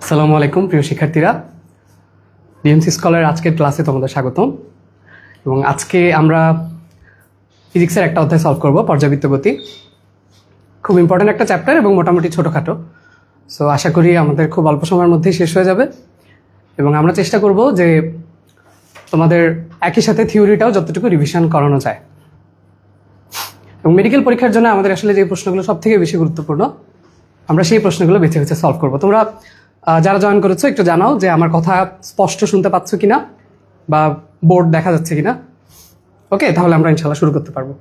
আসসালামু আলাইকুম প্রিয় শিক্ষার্থীরা, ডিএমসি স্কলার আজকের ক্লাসে তোমাদের স্বাগতম। এবং আজকে আমরা ফিজিক্সের একটা অধ্যায় সলভ করব, পর্যাবৃত্ত গতি। খুব ইম্পর্ট্যান্ট একটা চ্যাপ্টার এবং মোটামুটি ছোটোখাটো। সো আশা করি আমাদের খুব অল্প সময়ের মধ্যেই শেষ হয়ে যাবে। এবং আমরা চেষ্টা করব যে তোমাদের একই সাথে থিওরিটাও যতটুকু রিভিশন করানো যায়। এবং মেডিকেল পরীক্ষার জন্য আমাদের আসলে যে প্রশ্নগুলো সব থেকে বেশি গুরুত্বপূর্ণ, আমরা সেই প্রশ্নগুলো বেছে বেছে সলভ করবো। তোমরা যারা জয়েন করেছো একটু জানাও যে আমার কথা স্পষ্ট শুনতে পাচ্ছ কিনা বা বোর্ড দেখা যাচ্ছে কিনা। ওকে, তাহলে আমরা ইনশাল্লাহ শুরু করতে পারবো।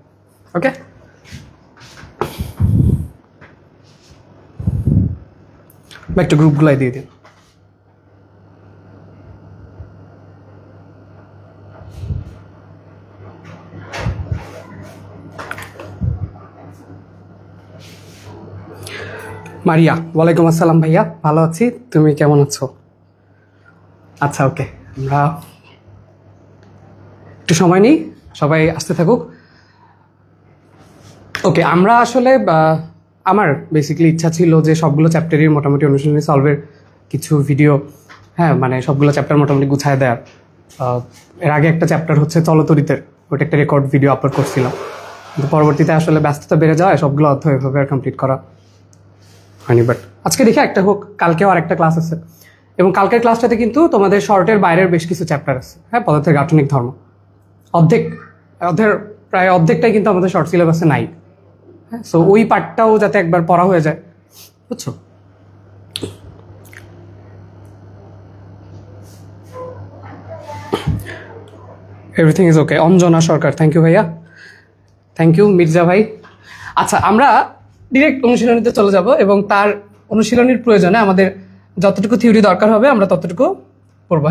ওকে, বা একটু গ্রুপগুলাই দিয়ে দিন। মারিয়া, ওয়ালাইকুম আসসালাম ভাইয়া, ভালো আছি, তুমি কেমন আছো? আচ্ছা, ওকে, আমরা একটু সময় নিই, সবাই আসতে থাকুক। ওকে, আমরা আসলে আমার বেসিক্যালি ইচ্ছা ছিল যে সবগুলো চ্যাপ্টারের মোটামুটি অনুশীলনী সলভের কিছু ভিডিও, মানে সবগুলো চ্যাপ্টার মোটামুটি গুছায় দেওয়ার। এর আগে একটা চ্যাপ্টার হচ্ছে চলতরিতের, ওটা একটা রেকর্ড ভিডিও আপলোড করছিলাম, কিন্তু পরবর্তীতে আসলে ব্যস্ততা বেড়ে যাওয়ায় সবগুলো অধ্যায় এভাবে আর কমপ্লিট করা হয়নি। বাট আজকে দেখে একটা হোক, কালকেও আর একটা ক্লাস আছে, এবং কালকের ক্লাসটাতে কিন্তু তোমাদের শর্টের বাইরের বেশ কিছু চ্যাপ্টার আছে। পদার্থের গাঠনিক ধর্ম প্রায় অর্ধেকটাই কিন্তু আমাদের শর্ট সিলেবাসে নাই। সো ওই পার্টটাও যাতে একবার পড়া হয়ে যায়, বুঝছো? Everything is okay. Anjana Sarkar, thank you ভাইয়া, থ্যাংক ইউ মির্জা ভাই। আচ্ছা, আমরা ডিরেক্ট অনুশীলনীতে চলে যাব এবং তার অনুশীলনীর প্রয়োজনে আমাদের যতটুকু থিওরি দরকার হবে আমরা ততটুকু পড়বো।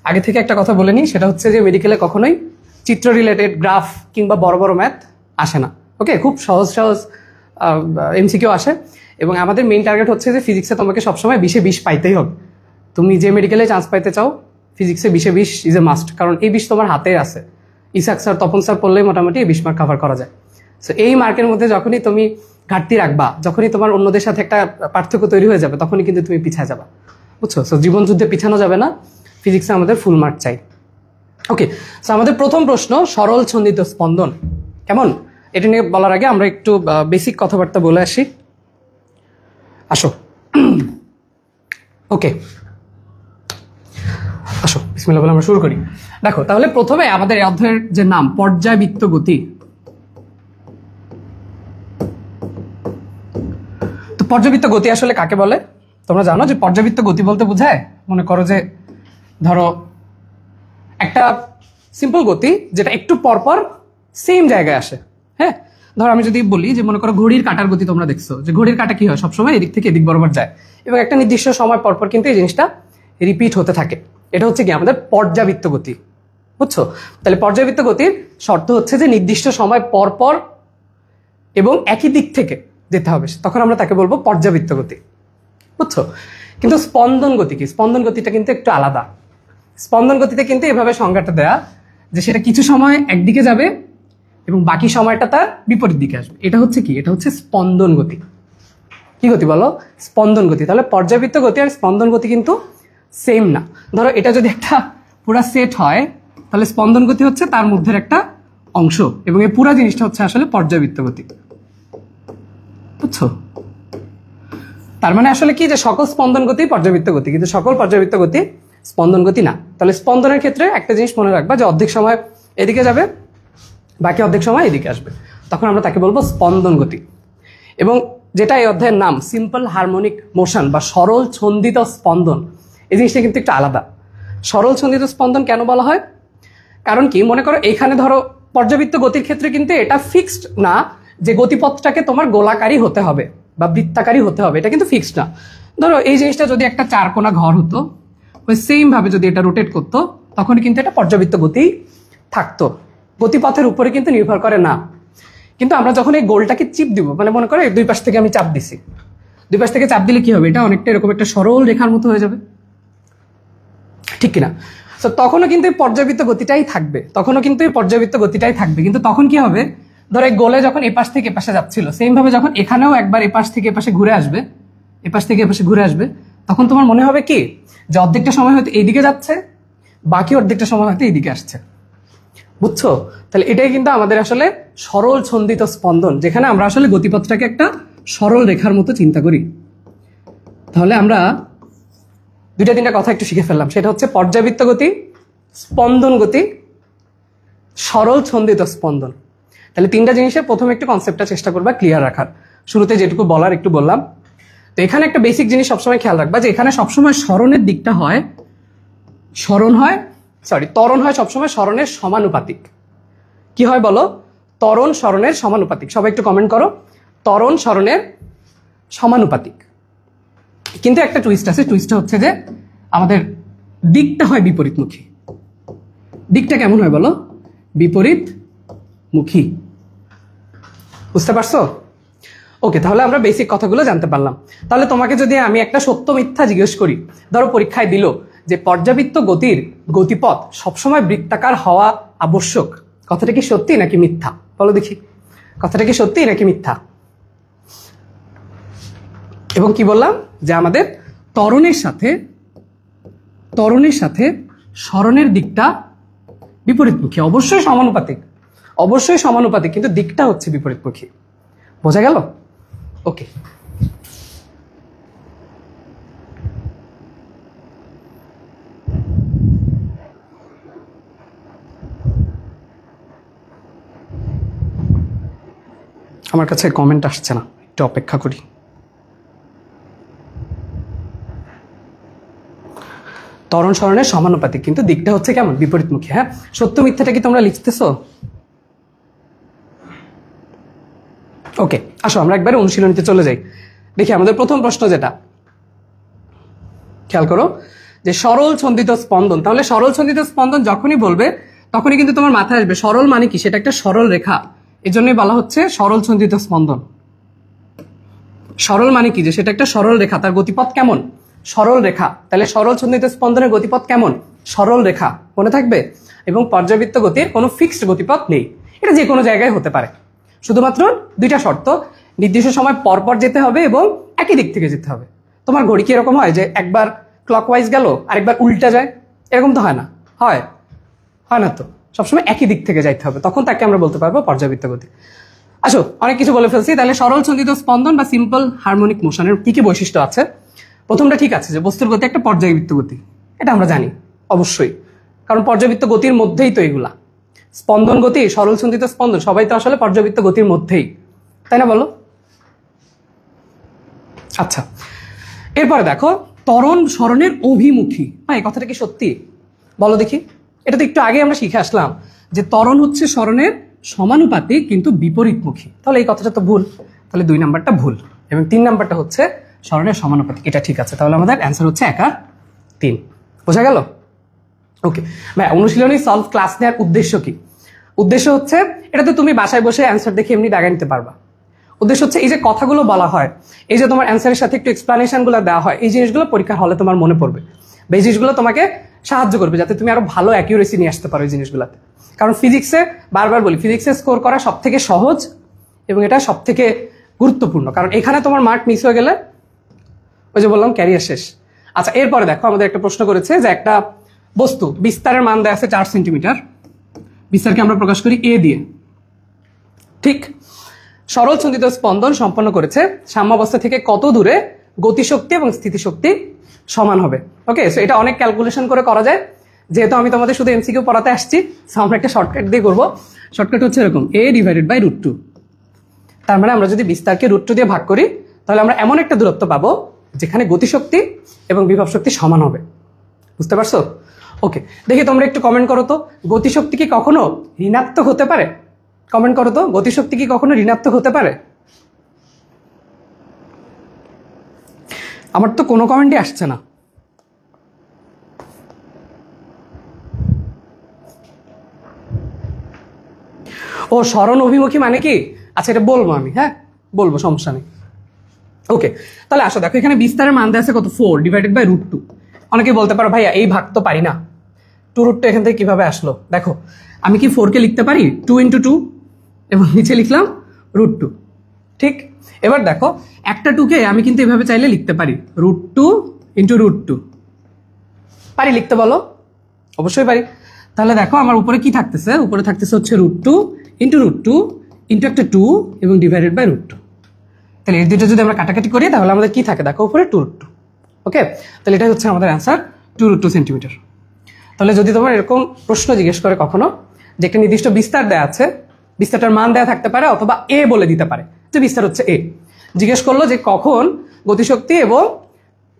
আগে থেকে একটা কথা বলে নিই, সেটা হচ্ছে যে মেডিকেলে কখনোই চিত্র রিলেটেড গ্রাফ কিংবা বড় বড় ম্যাথ আসে না। ওকে, খুব সহজ সহজ এমসিকিউ আসে, এবং আমাদের মেইন টার্গেট হচ্ছে যে ফিজিক্সে তোমাকে সবসময় 20-এ 20 পাইতেই হবে। তুমি যে মেডিকেলে চান্স পাইতে চাও, ফিজিক্সে 20-এ 20 ইজ এ মাস্ট, কারণ এই 20 তোমার হাতে আছে। ইসাক স্যার, তপন স্যার পড়লেই মোটামুটি 20 মার্ক কভার করা যায়। সো এই মার্কের মধ্যে যখনই তুমি ঘাটতি রাখবা, যখনই তোমার অন্যদের সাথে একটা পার্থক্য তৈরি হয়ে যাবে, তখনই কিন্তু তুমি পিছিয়ে যাবা, বুঝছো? সো জীবন যুদ্ধে পিছানো যাবে না, ফিজিক্সে আমাদের ফুল মার্ক চাই। ওকে, সো আমাদের প্রথম প্রশ্ন, সরল ছন্দিত স্পন্দন কেমন? এটা নিয়ে বলার আগে আমরা একটু বেসিক কথাবার্তা বলে আসি। আসো, ওকে, আসো, বিসমিল্লাহ বলে আমরা শুরু করি। দেখো, তাহলে প্রথমে আমাদের এই অধ্যায়ের যে নাম, পর্যাবৃত্ত গতি। তো পর্যাবৃত্ত গতি আসলে কাকে বলে তোমরা জানো? যে পর্যাবৃত্ত গতি বলতে বোঝায়, মনে করো যে ধরো একটা সিম্পল গতি যেটা একটু পরপর সেম জায়গায় আসে। ধরো আমি যদি বলি যে মনে করো ঘড়ির কাঁটার গতি, তোমরা দেখছো যে ঘড়ির কাঁটা কি হয়, সবসময় এদিক থেকে এদিক বরাবর যায়, এবং একটা নির্দিষ্ট সময় পরপর কিন্তু এই জিনিসটা রিপিট হতে থাকে। এটা হচ্ছে কি আমাদের পর্যাবৃত্ত গতি, বুঝছো? তাহলে পর্যাবৃত্ত গতির শর্ত হচ্ছে যে নির্দিষ্ট সময় পরপর এবং একই দিক থেকে যেতে হবে, তখন আমরা তাকে বলবো পর্যাবৃত্ত গতি, বুঝছো? কিন্তু স্পন্দন গতি কি? স্পন্দন গতিটা কিন্তু একটু আলাদা। স্পন্দন গতিতে কিন্তু এভাবে সংজ্ঞাটা দেয়া যে সেটা কিছু সময় একদিকে যাবে এবং বাকি সময়টা তার বিপরীত দিকে আসবে। এটা হচ্ছে কি? এটা হচ্ছে স্পন্দন গতি। কি গতি বলো? স্পন্দন গতি। তাহলে পর্যাবৃত্ত গতি আর স্পন্দন গতি কিন্তু সেম না। ধরো এটা যদি একটা পুরা সেট হয়, তাহলে স্পন্দন গতি হচ্ছে তার মধ্যে একটা অংশ, এবং এই পুরা জিনিসটা হচ্ছে আসলে পর্যাবৃত্ত গতি, বুঝছো? তার মানে আসলে কি, যে সকল স্পন্দন গতি পর্যাবৃত্ত গতি, কিন্তু সকল পর্যাবৃত্ত গতি স্পন্দন গতি না। তাহলে স্পন্দনের ক্ষেত্রে একটা জিনিস মনে রাখবা, যে অর্ধেক সময় এদিকে যাবে, বাকি অর্ধেক সময় এদিকে আসবে, তখন আমরা তাকে বলবো স্পন্দন গতি। এবং যেটা এই অধ্যায়ের নাম, সিম্পল হারমোনিক মোশন বা সরল ছন্দিত স্পন্দন, এই জিনিসটা কিন্তু একটু আলাদা। সরল ছন্দিত স্পন্দন কেন বলা হয়? কারণ কি, মনে করো এইখানে ধরো পর্যাবৃত্ত গতির ক্ষেত্রে কিন্তু এটা ফিক্সড না যে গতিপথটাকে তোমার গোলাকারী হতে হবে বা বৃত্তাকারী হতে হবে, এটা কিন্তু ফিক্সড না। ধরো এই জিনিসটা যদি একটা চারকোনা ঘর হতো, ওই সেম ভাবে যদি এটা রোটেট করতো, তখন কিন্তু এটা পর্যাবৃত্ত গতি থাকতো, গতিপথের উপরে কিন্তু নির্ভর করে না। কিন্তু আমরা যখন এই গোলটাকে চিপ দিব, মানে মনে করো দুই পাশ থেকে আমি চাপ দিছি, দুই পাশ থেকে চাপ দিলে কি হবে, এটা অনেকটা এরকম একটা সরল রেখার মতো হয়ে যাবে, ঠিক কিনা? তো তখনও কিন্তু এই পর্যাবৃত্ত গতিটাই থাকবে, কিন্তু তখন কি হবে, ধরো এই গোলে যখন এপাশ থেকে এপাশে যাচ্ছিল, সেম ভাবে যখন এখানেও একবার এপাশ থেকে এপাশে ঘুরে আসবে, এপাশ থেকে এপাশে ঘুরে আসবে, তখন তোমার মনে হবে কি যে অর্ধেকটা সময় হয়তো এইদিকে যাচ্ছে, বাকি অর্ধেকটা সময় হয়তো এইদিকে আসছে। বুঝছো? তাহলে এটাই কিন্তু আমাদের আসলে সরল ছন্দিত স্পন্দন, যেখানে আমরা আসলে গতিপথটাকে একটা সরল রেখার মতো চিন্তা করি। তাহলে আমরা দুইটা তিনটা কথা একটু শিখে ফেললাম, সেটা হচ্ছে পর্যাবৃত্ত গতি, স্পন্দন গতি, সরল ছন্দিত স্পন্দন। তাহলে তিনটা জিনিসের প্রথমে একটু কনসেপ্টটা চেষ্টা করবা ক্লিয়ার রাখার। শুরুতে যেটুকু বলার একটু বললাম। তো এখানে একটা বেসিক জিনিস সবসময় খেয়াল রাখবা যে এখানে সবসময় স্মরণের দিকটা হয়, ত্বরণ হয় সবসময় স্মরণের সমানুপাতিক। কি হয় বলো? ত্বরণ স্মরণের সমানুপাতিক। সবাই একটু কমেন্ট করো, ত্বরণ স্মরণের সমানুপাতিক। কিন্তু একটা টুইস্ট আছে, টুইস্টটা হচ্ছে যে আমাদের দিকটা হয় বিপরীতমুখী। দিকটা কেমন হয় বলো? বিপরীতমুখী। বুঝতে পারছো? ওকে, তাহলে আমরা বেসিক কথাগুলো জানতে পারলাম। তাহলে তোমাকে যদি আমি একটা সত্য মিথ্যা জিজ্ঞেস করি, ধরো পরীক্ষায় দিল যে পর্যাবৃত্ত গতির গতিপথ সবসময় বৃত্তাকার হওয়া আবশ্যক, কথাটা কি সত্যি নাকি মিথ্যা? বলো দেখি, কথাটা কি সত্যি নাকি মিথ্যা? এবং কি বললাম যে আমাদের ত্বরণের সাথে স্মরণের দিকটা বিপরীতমুখী। অবশ্যই সমানুপাতিক, কিন্তু দিকটা হচ্ছে বিপরীতমুখী। বোঝা গেল? ওকে, আমার কাছে কমেন্ট আসছে না, একটু অপেক্ষা করি। ত্বরণ স্মরণের সমানুপাতিক, কিন্তু দিকটা হচ্ছে কেমন? বিপরীতমুখী। হ্যাঁ, সত্য মিথ্যাটা কি তোমরা লিখতেছো? ওকে, আসো আমরা একবার অনুশীলনীতে চলে যাই। দেখি আমাদের প্রথম প্রশ্ন যেটা, খেয়াল করো যে সরল ছন্দিত স্পন্দন। তাহলে সরল ছন্দিত স্পন্দন যখনই বলবে তখনই কিন্তু তোমার মাথায় আসবে সরল মানে কি, সেটা একটা সরল রেখা, এজন্যই বলা হচ্ছে সরল ছন্দিত স্পন্দন। সরল মানে কি, যে সেটা একটা সরল রেখা, তার গতিপথ কেমন? সরল রেখা। তাহলে সরল ছন্দিত স্পন্দনের গতিপথ কেমন? সরল রেখা। মনে থাকবে। এবং পর্যাবৃত্ত গতির কোনো ফিক্সড গতিপথ নেই, এটা যে কোনো জায়গায় হতে পারে। শুধুমাত্র দুইটা শর্ত, নির্দিষ্ট সময় পরপর যেতে হবে এবং একই দিক থেকে যেতে হবে। তোমার ঘড়ি কি এরকম হয় যে একবার ক্লকওয়াইজ গেল আরেকবার উল্টা যায়? এরকম তো হয় না, হয় না তো, সবসময় একই দিক থেকে যাইতে হবে, তখন তাকে আমরা বলতে পারবো পর্যাবৃত্ত গতি। আসো, অনেক কিছু বলে ফেলছি। তাহলে সরল ছন্দিত স্পন্দন বা সিম্পল হারমোনিক মোশনের কি কি বৈশিষ্ট্য আছে? প্রথমটা ঠিক আছে যে বস্তুর গতি একটা পর্যাবৃত্ত গতি, এটা আমরা জানি অবশ্যই, কারণ পর্যাবৃত্ত গতির মধ্যেই তো এগুলা। স্পন্দন গতি, সরল ছন্দিত স্পন্দন সবাই তো আসলে পর্যাবৃত্ত গতির মধ্যেই, তাই না বলো? আচ্ছা, এরপরে দেখো ত্বরণ স্মরণের অভিমুখী। হ্যাঁ, এই কথাটা কি সত্যি? বলো দেখি। এটা তো একটু আগে আমরা শিখে আসলাম যে ত্বরণ হচ্ছে স্মরণের সমানুপাতিক কিন্তু বিপরীতমুখী। তাহলে এই কথাটা তো ভুল, তাহলে 2 নাম্বারটা ভুল, এবং 3 নাম্বারটা হচ্ছে স্মরণের সমানুপাতিক, এটা ঠিক আছে। তাহলে আমাদের অ্যান্সার হচ্ছে 1 আর 3। বোঝা গেল? ওকে ভাই, অনুশীলনী সলভ ক্লাস নেওয়ার উদ্দেশ্য কি? উদ্দেশ্য হচ্ছে, এটা তো তুমি বাসায় বসে অ্যান্সার দেখে এমনি দাগা নিতে পারবা। উদ্দেশ্য হচ্ছে এই যে কথাগুলো বলা হয়, এই যে তোমার অ্যান্সারের সাথে একটু এক্সপ্লানেশন গুলো দেওয়া হয়, এই জিনিসগুলো পরীক্ষার হলে তোমার মনে পড়বে, বা এই জিনিসগুলো তোমাকে সাহায্য করবে যাতে তুমি আরো ভালো অ্যাকিউরেসি নিয়ে আসতে পারো এই জিনিসগুলোতে। কারণ ফিজিক্সে, বারবার বলি, ফিজিক্সে স্কোর করা সব থেকে সহজ এবং এটা সব থেকে গুরুত্বপূর্ণ, কারণ এখানে তোমার মার্ক মিস হয়ে গেলে ওই যে বললাম ক্যারিয়ার শেষ। আচ্ছা, এরপরে দেখো আমাদের একটা প্রশ্ন করেছে যে একটা বস্তু বিস্তারের মান দেওয়া আছে 4 সেন্টিমিটার, বিস্তারকে আমরা প্রকাশ করি এ দিয়ে, ঠিক? সরল ছন্দিত স্পন্দন সম্পন্ন করেছে, সাম্যাবস্থা থেকে কত দূরে গতিশক্তি এবং স্থিতিশক্তি সমান হবে? ওকে, সো এটা অনেক ক্যালকুলেশন করে করা যায়, যেহেতু আমি তোমাদের শুধু এমসিকিউ পড়াতে আসছি, সো আমরা একটা শর্টকাট দিয়ে করবো। শর্টকাট হচ্ছে এরকম, a ডিভাইডেড বাই √2। তার মানে আমরা যদি বিস্তারকে √2 দিয়ে ভাগ করি, তাহলে আমরা এমন একটা দূরত্ব পাবো যেখানে গতিশক্তি এবং বিভব শক্তি সমান হবে। বুঝতে পারছো? ওকে, দেখি তোমরা একটু কমেন্ট করো তো, গতিশক্তি কি কখনো ঋণাত্মক হতে পারে? কমেন্ট করো তো, গতিশক্তি কি কখনো ঋণাত্মক হতে পারে? আমার তো কোনো কমেন্টই আসছে না। ও, স্মরণ অভিমুখী মানে কি? আচ্ছা, এটা বলবো আমি, হ্যাঁ বলবো, সমস্যা নেই। ওকে, তাহলে আসো দেখো, এখানে বিস্তারের মান দেওয়া আছে কত? 4 ডিভাইডেড বাই √2। অনেকে বলতে পারো ভাইয়া এই ভাগ তো পারি না, 2√2 এখান থেকে কিভাবে আসলো? দেখো, আমি কি 4 কে লিখতে পারি 2 × 2 এবং নিচে লিখলাম √2, ঠিক? এবার দেখো একটা 2 কে আমি কিন্তু এভাবে চাইলে লিখতে পারি √2 × √2 পারি লিখতে, বলো? অবশ্যই পারি। তাহলে দেখো আমার উপরে কি থাকতেছে, উপরে থাকতেছে হচ্ছে √2 × √2 ইন্টু একটা 2 এবং ডিভাইডেড বাই √2। তাহলে এই দুটো যদি আমরা কাটাকাটি করি তাহলে আমাদের কি থাকে দেখো, উপরে 2√2। ওকে, তাহলে এটাই হচ্ছে আমাদের অ্যান্সার 2√2 সেন্টিমিটার। তাহলে যদি তোমার এরকম প্রশ্ন জিজ্ঞেস করে কখনো যে একটা নির্দিষ্ট বিস্তার দেওয়া আছে, বিস্তারটার মান দেওয়া থাকতে পারে অথবা এ বলে দিতে পারে যে বিস্তার হচ্ছে এ, জিজ্ঞেস করলো যে কখন গতিশক্তি এবং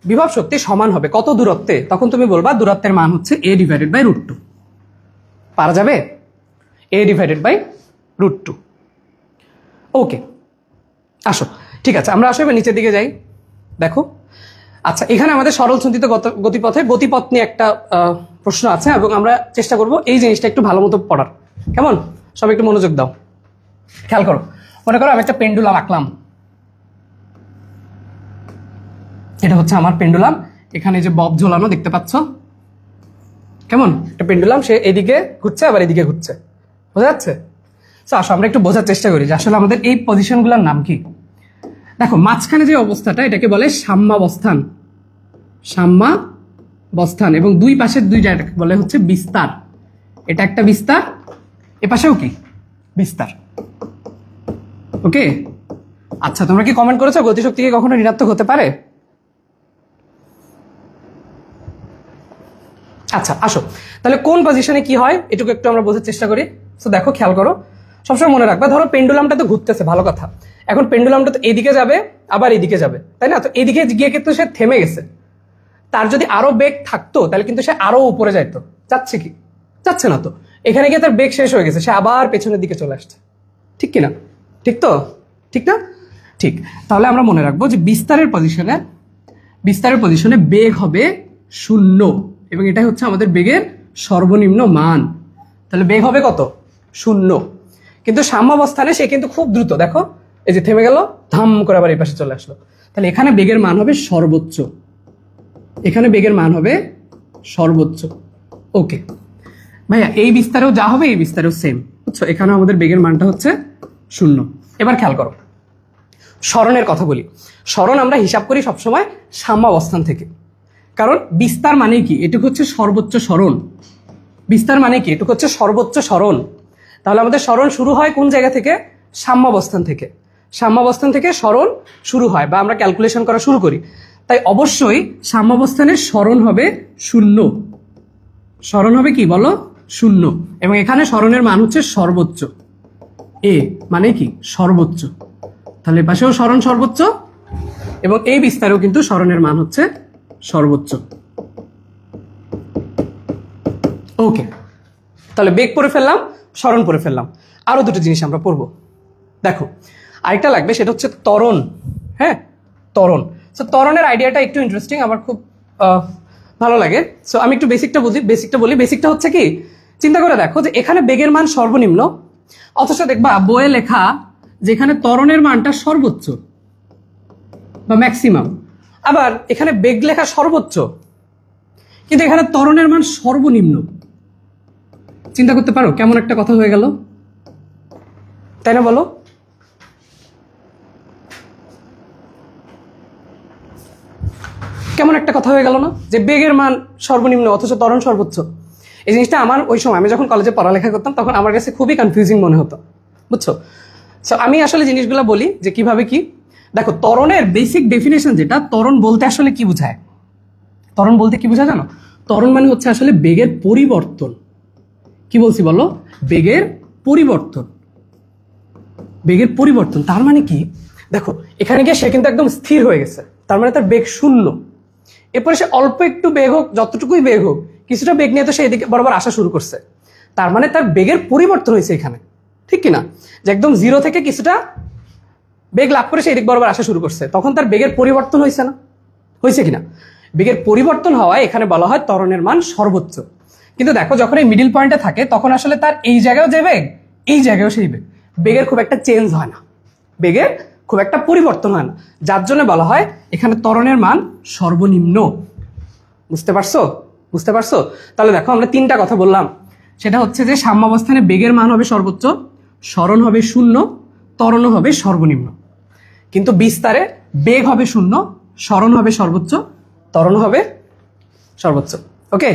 বিভব শক্তি সমান হবে কত দূরত্বে, তখন তুমি বলবা দূরত্বের মান হচ্ছে a ডিভাইডেড বাই √2। পারা যাবে? a divided by √2। ওকে, আসো, ঠিক আছে, আমরা আসো এবার নিচের দিকে যাই। দেখো, আচ্ছা, এখানে আমাদের সরল সঞ্চিত গতিপথে গতিপথ নিয়ে একটা প্রশ্ন আছে এবং আমরা চেষ্টা করব এই জিনিসটা একটু ভালো মতো পড়ার। কেমন? সবাই একটু মনোযোগ দাও, খেয়াল করো। মনে করো আমি একটা পেন্ডুলাম আঁকলাম, এটা হচ্ছে আমার পেন্ডুলাম। এখানে যে বব ঝোলানো দেখতে পাচ্ছ, কেমন একটা পেন্ডুলাম, সে এদিকে ঘুরছে আবার এদিকে ঘুরছে, বোঝা যাচ্ছে? তো আসো আমরা একটু বোঝার চেষ্টা করি যে আসলে আমাদের এই পজিশনগুলোর নাম কি। দেখো মাঝখানে যে অবস্থাটা এটাকে বলে সাম্যাবস্থান, সাম্যাবস্থান, এবং দুই পাশের দুই জায়গাটাকে বলে হচ্ছে বিস্তার। এটা একটা বিস্তার, এ পাশেও কি বিস্তার। ওকে, আচ্ছা, তোমরা কি কমেন্ট করেছো গতিশক্তি কি কখনো ঋণাত্মক হতে পারে? আচ্ছা, আসো তাহলে কোন পজিশনে কি হয় এটুকু একটু আমরা বোঝার চেষ্টা করি। তো দেখো, খেয়াল করো, সবসময় মনে রাখবা, ধরো পেন্ডুলামটা তো ঘুরতেছে, ভালো কথা। এখন পেন্ডুলামটা তো এদিকে যাবে আবার এদিকে যাবে, তাই না? তো এদিকে গিয়ে কিন্তু সে থেমে গেছে। তার যদি আরো বেগ থাকতো তাহলে কিন্তু সে আরো উপরে যাইতো, যাচ্ছে কি? যাচ্ছে না তো। এখানে গিয়ে তার বেগ শেষ হয়ে গেছে, সে আবার পেছনের দিকে চলে আসছে, ঠিক কিনা? ঠিক তো? ঠিক না? ঠিক। তাহলে আমরা মনে রাখবো যে বিস্তারের পজিশনে বেগ হবে 0 এবং এটাই হচ্ছে আমাদের বেগের সর্বনিম্ন মান। তাহলে বেগ হবে কত? 0। কিন্তু সাম্যাবস্থানে সে কিন্তু খুব দ্রুত, দেখো এই যে থেমে গেল, ধাম করে আবার এই পাশে চলে আসলো। তাহলে এখানে বেগের মান হবে সর্বোচ্চ, এখানে বেগের মান হবে সর্বোচ্চ। ওকে ভাইয়া, এই বিস্তারেও যা হবে এই বিস্তারেও সেম, বুঝছো? এখানে আমাদের বেগের মানটা হচ্ছে 0। এবার খেয়াল করো, সরণের কথা বলি। সরণ আমরা হিসাব করি সবসময় সাম্যাবস্থান থেকে, কারণ বিস্তার মানে কি? এটুকু হচ্ছে সর্বোচ্চ সরণ। বিস্তার মানে কি? এটুকু হচ্ছে সর্বোচ্চ সরণ। তাহলে আমাদের সরণ শুরু হয় কোন জায়গা থেকে? সাম্যাবস্থান থেকে। সাম্যাবস্থান থেকে সরণ শুরু হয় বা আমরা ক্যালকুলেশন করা শুরু করি। তাই অবশ্যই সাম্যাবস্থানের সরণ হবে 0। সরণ হবে কি বলো? 0। এবং এখানে সরণের মান হচ্ছে সর্বোচ্চ, এ মানে কি? সর্বোচ্চ। তাহলে পাশেও সরণ সর্বোচ্চ এবং এই বিস্তারেও কিন্তু সরণের মান হচ্ছে সর্বোচ্চ। ওকে, তাহলে বেগ পড়ে ফেললাম, সরণ পড়ে ফেললাম। আরো দুটো জিনিস আমরা পড়বো। দেখো, আরেকটা লাগবে, সেটা হচ্ছে ত্বরণ। হ্যাঁ, ত্বরণ। সো ত্বরণের আইডিয়াটা একটু ইন্টারেস্টিং, আমার খুব ভালো লাগে। সো আমি একটু বেসিকটা বলি। বেসিকটা হচ্ছে কি, চিন্তা করে দেখো যে এখানে বেগের মান সর্বনিম্ন, অথচ দেখবা বইয়ে লেখা যেখানে ত্বরণের মানটা সর্বোচ্চ বা ম্যাক্সিমাম, আবার এখানে বেগ লেখা সর্বোচ্চ কিন্তু এখানে ত্বরণের মান সর্বনিম্ন। চিন্তা করতে পারো কেমন একটা কথা হয়ে গেল, তাই না? বলো। কেমন একটা কথা হয়ে গেল না, যে বেগের মান সর্বনিম্ন অথচ ত্বরণ সর্বোচ্চ। এই জিনিসটা আমার ওই সময় আমি যখন কলেজে পড়ালেখা করতাম তখন আমার কাছে খুবই কনফিউজিং মনে হতো, বুঝছো? সো আমি আসলে জিনিসগুলো বলি যে কিভাবে কি। দেখো, ত্বরণের বেসিক ডেফিনেশন যেটা, ত্বরণ বলতে আসলে কি বোঝায়? ত্বরণ বলতে কি বোঝায় জানো? ত্বরণ মানে হচ্ছে আসলে বেগের পরিবর্তন। কি বলছি বলো? বেগের পরিবর্তন। বেগের পরিবর্তন তার মানে কি? দেখো, এখানে গিয়ে সে কিন্তু একদম স্থির হয়ে গেছে, তার মানে তার বেগ 0। এরপরে সে অল্প একটু বেগ হোক, যতটুকুই বেগ হোক, কিছুটা বেগ নিয়ে তো সে এদিকে বরাবর আসা শুরু করছে। তার মানে তার বেগের পরিবর্তন হয়েছে এখানে, ঠিক কিনা? যে একদম 0 থেকে কিছুটা বেগ লাভ করে সে এদিক বরাবর আসা শুরু করছে, তখন তার বেগের পরিবর্তন হয়েছে না? হয়েছে কিনা? বেগের পরিবর্তন হওয়ায় এখানে বলা হয় ত্বরণের মান সর্বোচ্চ। কিন্তু দেখো, যখন এই মিডিল পয়েন্টে থাকে তখন আসলে তার এই জায়গায়ও যে বেগ, এই জায়গায়ও সেই বেগ, বেগের খুব একটা চেঞ্জ হয় না, বেগের খুব একটা পরিবর্তন হয় না, যার জন্য বলা হয় এখানে ত্বরণের মান সর্বনিম্ন। বুঝতে পারছো? বুঝতে পারছো? তাহলে দেখো, আমরা 3টা কথা বললাম। সেটা হচ্ছে যে সাম্যাবস্থানে বেগের মান হবে সর্বোচ্চ, সরণ হবে 0, ত্বরণও হবে সর্বনিম্ন। কিন্তু বিস্তারে বেগ হবে 0, সরণ হবে সর্বোচ্চ, ত্বরণ হবে সর্বোচ্চ। ওকে,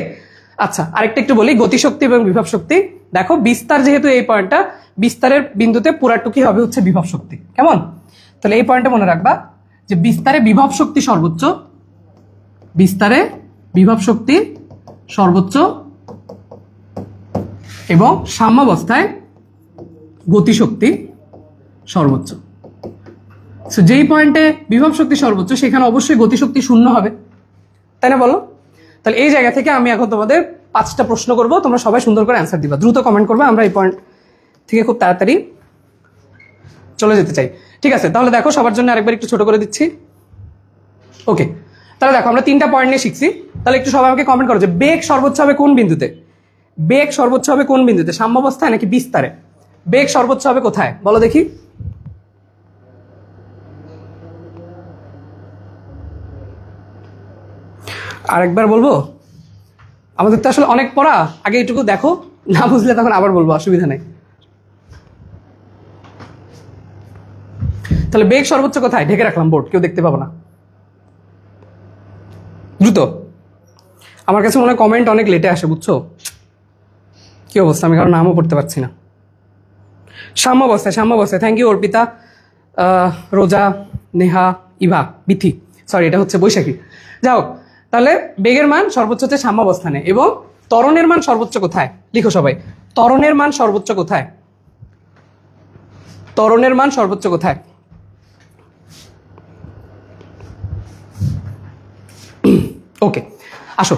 আচ্ছা আরেকটা একটু বলি, গতিশক্তি এবং বিভব শক্তি। দেখো বিস্তার যেহেতু এই পয়েন্টটা, বিস্তারের বিন্দুতে পুরাটুকি হবে হচ্ছে বিভব শক্তি। কেমন? তাহলে এই পয়েন্টটা মনে রাখবা যে বিস্তারে বিভব শক্তি সর্বোচ্চ, বিস্তারে বিভব শক্তি সর্বোচ্চ এবং সাম্যাবস্থায় গতিশক্তি সর্বোচ্চ। যেই পয়েন্টে বিভব শক্তি সর্বোচ্চ সেখানে অবশ্যই গতিশক্তি 0 হবে, তাই না বলো? তাহলে এই জায়গা থেকে আমি এখন তোমাদের 5টা প্রশ্ন করব, তোমরা সবাই সুন্দর করে অ্যান্সার দিবা, দ্রুত কমেন্ট করবে, আমরা এই পয়েন্ট থেকে খুব তাড়াতাড়ি চলে যেতে চাই। ঠিক আছে, তাহলে দেখো সবার জন্য আরেকবার একটু ছোট করে দিচ্ছি। ওকে, তাহলে দেখো আমরা 3টা পয়েন্ট নিয়ে শিখছি। তাহলে একটু সবাই আমাকে কমেন্ট করো যে বেগ সর্বোচ্চ হবে কোন বিন্দুতে? বেগ সর্বোচ্চ হবে কোন বিন্দুতে, সাম্যাবস্থায় নাকি বিস্তারে? বেগ সর্বোচ্চ হবে কোথায় বলো দেখি? আরেকবার বলবো? আমাদের তো আসলে অনেক পড়া, আগে এইটুকু দেখো, না বুঝলে তখন আবার বলবো, অসুবিধা নেই। তাহলে বেগ সর্বোচ্চ কোথায়? ঢেকে রাখলাম বোর্ড, কেউ দেখতে পাবো না, দ্রুত। আমার কাছে মনে হয় কমেন্ট অনেক লেটে আসে, বুঝছো কি অবস্থা, আমি কারো নামও পড়তে পারছি না। সাম্যাবস্থায়, সাম্যাবস্থায়, থ্যাংক ইউ অর্পিতা, রোজা, নেহা, ইভা, বিথি, সরি এটা হচ্ছে বৈশাখী। যাও, তাহলে বেগের মান সর্বোচ্চ হচ্ছে সাম্যাবস্থানে, এবং ত্বরণের মান সর্বোচ্চ কোথায়? লিখো সবাই, ত্বরণের মান সর্বোচ্চ কোথায়? ত্বরণের মান সর্বোচ্চ কোথায়? ওকে, আসো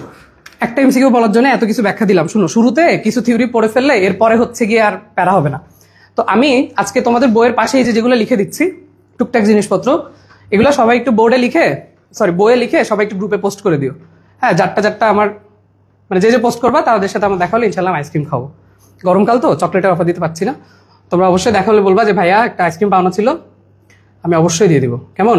একটা এমসিকিউ বলার জন্য এত কিছু ব্যাখ্যা দিলাম। শুনো, শুরুতে কিছু থিওরি পড়ে ফেললে এরপরে হচ্ছে গিয়ে আর প্যারা হবে না। তো আমি আজকে তোমাদের বইয়ের পাশে এই যেগুলো লিখে দিচ্ছি টুকটাক জিনিসপত্র, এগুলো সবাই একটু বোর্ডে লিখে, সরি বইয়ে লিখে সবাই একটু গ্রুপে পোস্ট করে দিও। হ্যাঁ, যারটা আমার মানে যে পোস্ট করবা তাদের সাথে আমার দেখা হলে ইনশাল্লাহ আইসক্রিম খাবো। গরমকাল তো চকলেটের অফার দিতে পারছি না, তোমরা অবশ্যই দেখা হলে বলবা যে ভাইয়া একটা আইসক্রিম পাওনা ছিল, আমি অবশ্যই দিয়ে দিব। কেমন?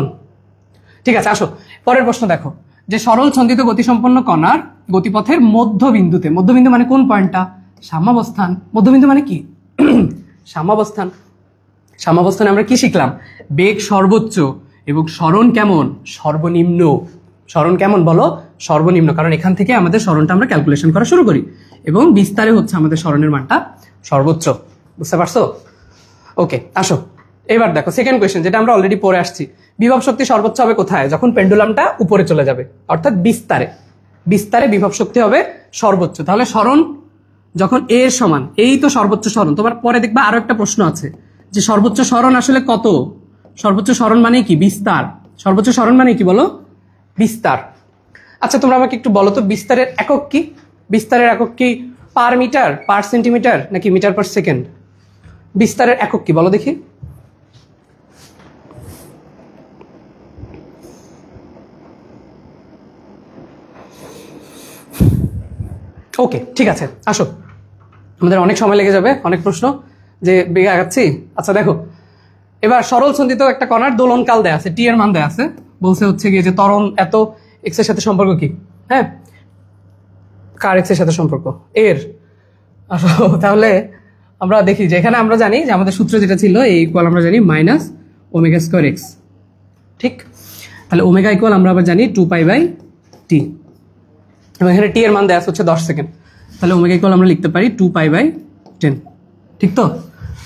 ঠিক আছে, আসো পরের প্রশ্ন দেখো, যে সরল ছন্দিত গতিসম্পন্ন কণার গতিপথের মধ্যবিন্দুতে, মধ্যবিন্দু মানে কোন পয়েন্টটা? সাম্যাবস্থান। মধ্যবিন্দু মানে কি? সাম্যাবস্থান। সাম্যাবস্থানে আমরা কি শিখলাম? বেগ সর্বোচ্চ এবং সরণ কেমন? সর্বনিম্ন। সরণ কেমন বলো? সর্বনিম্ন, কারণ এখান থেকে আমাদের সরণটা আমরা ক্যালকুলেশন করা শুরু করি, এবং বিস্তারে হচ্ছে আমাদের সরণের মানটা সর্বোচ্চ। বুঝতে পারছো? ওকে, আসো এবার দেখো সেকেন্ড কোয়েশ্চেন, যেটা আমরা অলরেডি পড়ে আসছি। বিভব শক্তি সর্বোচ্চ হবে কোথায়? যখন পেন্ডুলামটা উপরে চলে যাবে, অর্থাৎ বিস্তারে। বিস্তারে বিভব শক্তি হবে সর্বোচ্চ। তাহলে সরণ যখন এর সমান, এই তো সর্বোচ্চ সরণ। তোমার পরে দেখবা আরো একটা প্রশ্ন আছে যে সর্বোচ্চ সরণ আসলে কত? সর্বোচ্চ সরণ মানে কি? বিস্তার। সর্বোচ্চ সরণ মানে কি বলো? বিস্তার। আচ্ছা তোমরা আমাকে একটু বলো তো, বিস্তারের একক কি? বিস্তারের একক কি পার মিটার, পার সেন্টিমিটার, নাকি মিটার পার সেকেন্ড? বিস্তারের একক কি বলো দেখি? ওকে, ঠিক আছে, আসো, আমাদের অনেক সময় লেগে যাবে, অনেক প্রশ্ন যে বেগে আগাচ্ছি। আচ্ছা দেখো, এবার সরল ছন্দিত একটা কণার দোলনকাল দেয়া আছে, টি এর মান দেয়া আছে, বলছে হচ্ছে গিয়ে যে ত্বরণ এত, এক্স এর সাথে সম্পর্ক কি? হ্যাঁ, কার এক্স এর সাথে সম্পর্ক? এর। আসো তাহলে আমরা দেখি যে এখানে আমরা জানি যে আমাদের সূত্র যেটা ছিল এই ইকুয়াল আমরা জানি মাইনাস ওমেগা স্কোয়ার এক্স, ঠিক? তাহলে ওমেগা ইকুয়াল আমরা আবার জানি 2π/t, এবং এখানে টি এর মান দেওয়া হচ্ছে 10 সেকেন্ড। তাহলে ওমেগা ইকুয়াল আমরা লিখতে পারি 2π/10, ঠিক তো?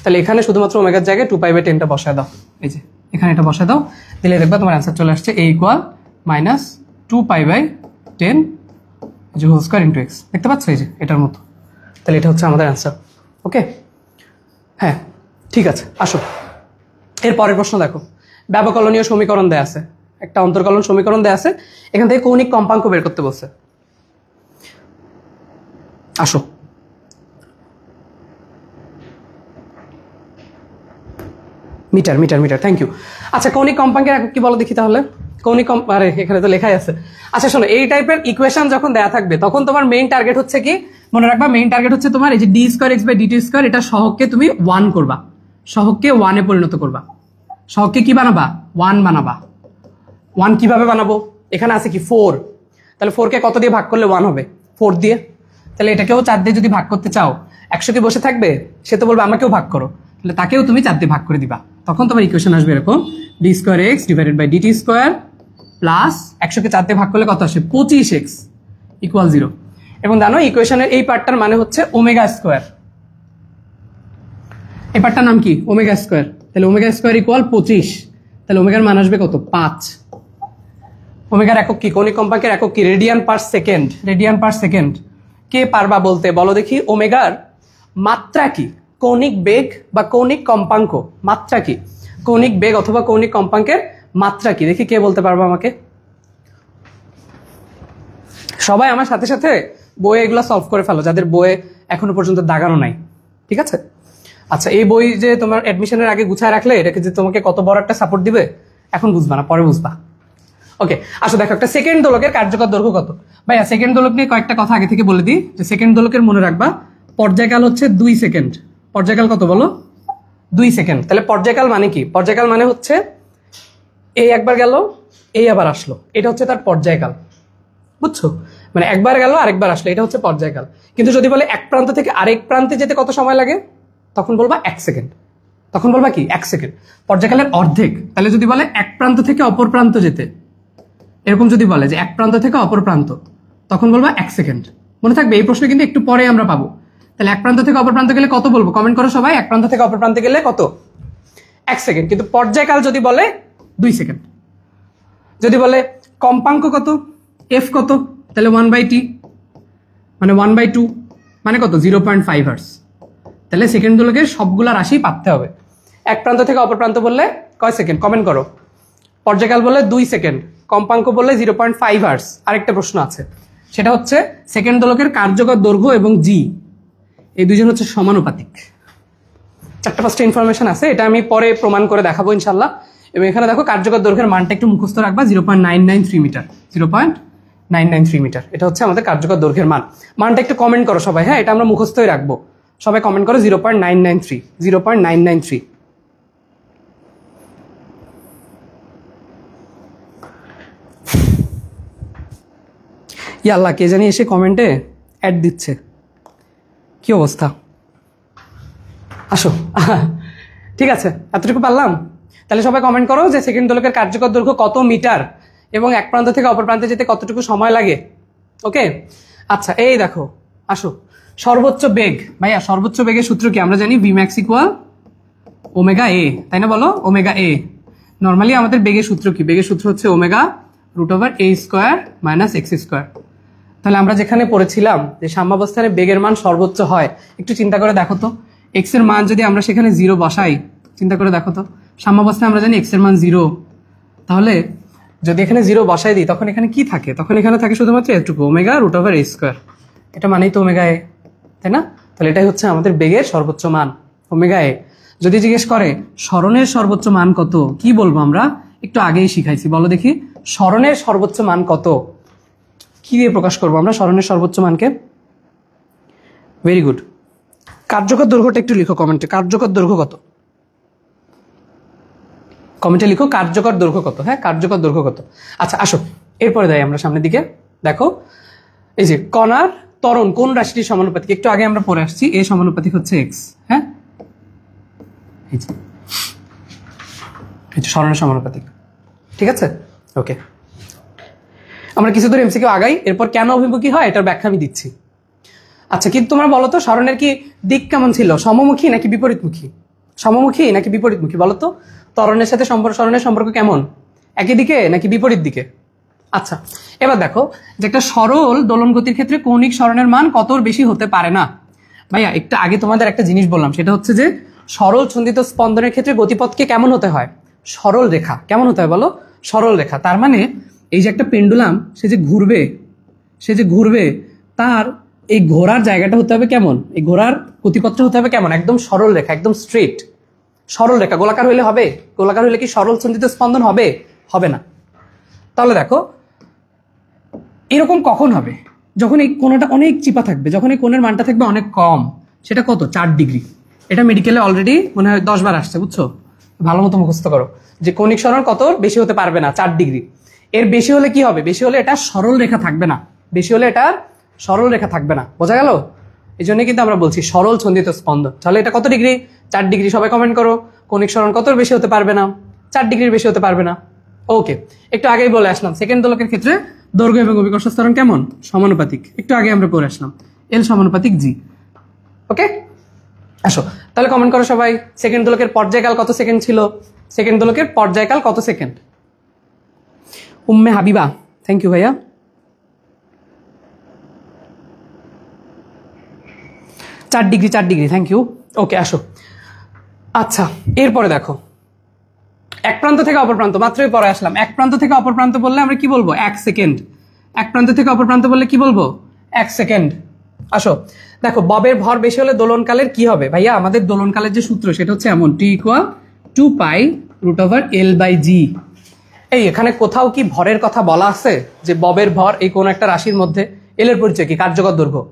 তাহলে এখানে শুধুমাত্র ওমেগার জায়গায় 2π/10টা বসায় দাও, এই যে এখানে এটা বসায় দাও, দিলে দেখবা তোমার অ্যান্সার চলে আসছে a equal minus 2π/10 whole square into x. দেখতে পাচ্ছ এই যে এটার মতো। তাহলে এটা হচ্ছে আমাদের অ্যান্সার। ওকে, হ্যাঁ ঠিক আছে, আসো এর পরের প্রশ্ন দেখো। ব্যবকলনীয় সমীকরণ দেয়া আছে, একটা অন্তর্কলন সমীকরণ দেয়া আছে, এখান থেকে কৌণিক কম্পাঙ্ক বের করতে বলছে। আসো, metre metre metre, thank you. আচ্ছা কৌণিক কম্পাঙ্কের একক কি বলো দেখি তাহলে? কৌণিক আরে এখানে তো লেখাই আছে। আচ্ছা শোনো, এই টাইপের ইকুয়েশন যখন দেয়া থাকবে তখন তোমার মেইন টার্গেট হচ্ছে কি? মনে রাখবা মেইন টার্গেট হচ্ছে তোমার এই যে D square X by DT square, এটা সহগকে তুমি 1 করবা, সহগকে 1-এ পরিণত করবা। সহগকে কি বানাবা? 1 বানাবা। 1 কিভাবে বানাবো? এখানে আছে কি 4, তাহলে 4কে কত দিয়ে ভাগ করলে 1 হবে? 4 দিয়ে। তাহলে এটাকেও 4 দিয়ে যদি ভাগ করতে চাও, 100 কি বসে থাকবে? সে তো বলবে আমাকেও ভাগ করো, তাহলে তাকেও তুমি 4 দিয়ে ভাগ করে দিবা। তখন তোমার ইকুয়েশন আসবে এরকম d square x divided by DT square plus 100কে 4 দিয়ে ভাগ করলে কত আসে 25x ইকুয়াল 0। এবং জানো ইকুয়েশনের এই পার্টটার মানে হচ্ছে ওমেগা স্কোয়ার। এই পার্টটার নাম কি ওমেগা স্কোয়ার। তাহলে ওমেগা স্কোয়ার ইকুয়াল 25। তাহলে ওমেগার মান আসবে কত 5। ওমেগার একক কি কৌণিক কম্পাঙ্কের একক কি radian per second. Radian per second কে পারবা বলতে বলো দেখি। ওমেগার মাত্রা কি কৌণিক বেগ বা কৌণিক কম্পাঙ্ক মাত্রা কি কৌণিক বেগ অথবা কৌণিক কম্পাঙ্কের মাত্রা কি দেখি কে বলতে পারবো আমাকে। সবাই আমার সাথে সাথে বইয়ে এগুলো সলভ করে ফেলো যাদের বইয়ে এখনো পর্যন্ত দাগানো নাই, ঠিক আছে। আচ্ছা এই বই যে তোমার অ্যাডমিশনের আগে গুছায় রাখলে এটাকে যে তোমাকে কত বড় একটা সাপোর্ট দিবে এখন বুঝবা না, পরে বুঝবা। ওকে আসো দেখো একটা সেকেন্ড দোলকের কার্যকর দৈর্ঘ্য কত। ভাইয়া সেকেন্ড দোলক নিয়ে কয়েকটা কথা আগে থেকে বলে দিই যে সেকেন্ড দোলকের মনে রাখবা পর্যায়কাল হচ্ছে 2 সেকেন্ড। পর্যায়কাল কত বলো 2 সেকেন্ড। তাহলে পর্যায়কাল মানে কি পর্যায়কাল মানে হচ্ছে এই একবার গেল এই আবার আসলো, এটা হচ্ছে তার পর্যায়কাল, বুঝছো। মানে একবার গেল আরেকবার আসলো, এটা হচ্ছে পর্যায়কাল। কিন্তু যদি বলে এক প্রান্ত থেকে আরেক প্রান্তে যেতে কত সময় লাগে তখন বলবা 1 সেকেন্ড। তখন বলবা কি 1 সেকেন্ড পর্যায়কালের অর্ধেক। তাহলে যদি বলে এক প্রান্ত থেকে অপর প্রান্ত যেতে, এরকম যদি বলে যে এক প্রান্ত থেকে অপর প্রান্ত তখন বলবা 1 সেকেন্ড। মনে থাকবে এই প্রশ্ন কিন্তু একটু পরে আমরা পাবো। তাহলে এক প্রান্ত থেকে অপর প্রান্ত গেলে কত বলবো কমেন্ট করো সবাই। এক প্রান্ত থেকে অপর প্রান্তে গেলে কত 1 সেকেন্ড। কিন্তু পর্যায়কাল যদি বলে 2 সেকেন্ড। যদি বলে কম্পাঙ্ক কত এফ কত তাহলে 1/t মানে 1/2 মানে কত 0.5 হার্টজ। তাহলে সেকেন্ড দোলকের সবগুলা রাশি পাততে হবে। এক প্রান্ত থেকে অপর প্রান্ত বললে কয় সেকেন্ড কমেন্ট করো। পর্যায়কাল বললে 2 সেকেন্ড, কম্পাঙ্ক বললে 0.5 হার্টজ। আরেকটা প্রশ্ন আছে সেটা হচ্ছে সেকেন্ড দোলকের কার্যকর দৈর্ঘ্য এবং জি এই দুইজন হচ্ছে সমানুপাতিক। 4-5টা ইনফরমেশন আছে, এটা আমি পরে প্রমাণ করে দেখাবো ইনশাল্লাহ। এবং এখানে দেখো কার্যকর দৈর্ঘ্যের মানটা একটু মুখস্থ রাখবা 0.993 মিটার। 0.993 মিটার এটা হচ্ছে আমাদের কার্যকর দৈর্ঘ্যের মান। মানটা একটু কমেন্ট করো সবাই, হ্যাঁ এটা আমরা মুখস্থই রাখবো। সবাই কমেন্ট করো 0.993 0.993। ইয়াল্লাহ কে জানি এসে কমেন্টে অ্যাড দিচ্ছে, কি অবস্থা। আসো ঠিক আছে এতটুকু পারলাম। তাহলে সবাই কমেন্ট করো যে সেকেন্ড দোলকের কার্যকর দৈর্ঘ্য কত মিটার এবং এক প্রান্ত থেকে অপর প্রান্তে যেতে কতটুকু সময় লাগে। ওকে আচ্ছা এই দেখো আসো সর্বোচ্চ বেগ। ভাইয়া সর্বোচ্চ বেগের সূত্র কি আমরা জানি Vmax ইকুয়াল ওমেগা এ, তাই না বলো ওমেগা এ। নর্মালি আমাদের বেগের সূত্র কি বেগের সূত্র হচ্ছে ওমেগা √a² - x²। তাহলে আমরা যেখানে পড়েছিলাম যে সাম্যাবস্থানে বেগের মান সর্বোচ্চ হয়, একটু চিন্তা করে দেখো তো এক্স এর মান যদি আমরা সেখানে 0 বসাই, চিন্তা করে দেখো তো সাম্যাবস্থায় আমরা জানি এক্স এর মান 0, তাহলে যদি এখানে 0 বসাই দিই তখন এখানে কি থাকে তখন এখানে থাকে শুধুমাত্র এটুকু ওমেগা √a²। এটা মানেই তো ওমেগা এ, তাই না। তাহলে এটাই হচ্ছে আমাদের বেগের সর্বোচ্চ মান ওমেগা এ। যদি জিজ্ঞেস করে সরণের সর্বোচ্চ মান কত কি বলবো আমরা, একটু আগেই শিখাইছি, বলো দেখি সরণের সর্বোচ্চ মান কত কি দিয়ে প্রকাশ করবো আমরা সরণের সর্বোচ্চ মানকে। Very good. কার্যকর দৈর্ঘ্যটা একটু লিখো কমেন্টে, কার্যকর দৈর্ঘ্য কত কমেন্টে লিখো কার্যকর দৈর্ঘ্য কত। হ্যাঁ কার্যকর দৈর্ঘ্য কত। আচ্ছা আসো এরপরে যাই আমরা সামনের দিকে। দেখো এই যে কণার ত্বরণ কোন রাশিটির সমানুপাতিক, একটু আগে আমরা পড়ে আসছি এ সমানুপাতিক হচ্ছে এক্স। হ্যাঁ এই যে সরণের সমানুপাতিক, ঠিক আছে ওকে। আমরা কিছু দূর এমসিকিউ আগাই, এরপর কেন অভিমুখী হয় এটার ব্যাখ্যা আমি দিচ্ছি। আচ্ছা কিন্তু তোমরা বলো তো সরণের কি দিক কেমন ছিল, সমমুখী নাকি বিপরীতমুখী, সমমুখী নাকি বিপরীতমুখী বলো তো। ত্বরণের সাথে সরণের সম্পর্ক কেমন, একই দিকে নাকি বিপরীত দিকে। আচ্ছা এবার দেখো যে একটা সরল দোলন গতির ক্ষেত্রে কৌণিক সরণের মান কতর বেশি হতে পারে না। ভাইয়া একটু আগে তোমাদের একটা জিনিস বললাম সেটা হচ্ছে যে সরল ছন্দিত স্পন্দনের ক্ষেত্রে গতিপথকে কেমন হতে হয়, সরল রেখা। কেমন হতে হয় বলো, সরল রেখা। তার মানে এই যে একটা পেন্ডুলাম সে যে ঘুরবে তার এই ঘোরার জায়গাটা হতে হবে কেমন, এই ঘোরার গতিপথটা হতে হবে কেমন, একদম সরল রেখা, একদম স্ট্রেট সরল রেখা। গোলাকার হইলে হবে, গোলাকার হইলে কি সরল ছন্দিত স্পন্দন হবে, হবে না। তাহলে দেখো এরকম কখন হবে, যখন এই কোণটা অনেক চিপা থাকবে, যখন এই কোণের মানটা থাকবে অনেক কম, সেটা কত 4 ডিগ্রি। এটা মেডিকেলে অলরেডি মনে হয় 10 বার আসছে, বুঝছো, ভালো মতো মুখস্থ করো যে কৌণিক সরণ কত বেশি হতে পারবে না 4 ডিগ্রি। এর বেশি হলে কি হবে, বেশি হলে এটা সরল রেখা থাকবে না, বেশি হলে এটা সরল রেখা থাকবে না, বোঝা গেল। এই জন্য কিন্তু আমরা বলছি সরল ছন্দিত স্পন্দন। তাহলে এটা কত ডিগ্রি, 4 ডিগ্রি। সবাই কমেন্ট করো কৌণিক সরণ কত বেশি হতে পারবে না, 4 ডিগ্রির বেশি হতে পারবে না। ওকে, একটু আগেই বলে আসলাম সেকেন্ড দোলকের ক্ষেত্রে দৈর্ঘ্য এবং অভিকর্ষ ত্বরণ কেমন? সমানুপাতিক। একটু আগে আমরা পড়ে আসলাম এল সমানুপাতিক জি। ওকে, আসো তাহলে কমেন্ট করো সবাই, সেকেন্ড দোলকের পর্যায়কাল কত সেকেন্ড ছিল? সেকেন্ড দোলকের পর্যায়কাল কত second? Umme Habiba, thank you ভাইয়া। 4 degree, 4 degree, thank you. Okay, আসো। আচ্ছা, এরপরে দেখো এক প্রান্ত থেকে অপর প্রান্ত, মাত্রই পরে আসলাম। এক প্রান্ত থেকে অপর প্রান্ত বললে আমরা কি বলবো? 1 সেকেন্ড। এক প্রান্ত থেকে অপর প্রান্ত বললে কি বলবো? 1 সেকেন্ড। আসো দেখো, ববের ভর বেশি হলে দোলনকালের কি হবে? ভাইয়া আমাদের দোলনকালের যে সূত্র সেটা হচ্ছে এমন, t equal 2 pi root over l by g. এই এখানে কোথাও কি ভরের কথা বলা আছে যে ববের ভর এই কোন একটা রাশির মধ্যে? এল এর পরিচয় কি? কার্যকর দৈর্ঘ্য।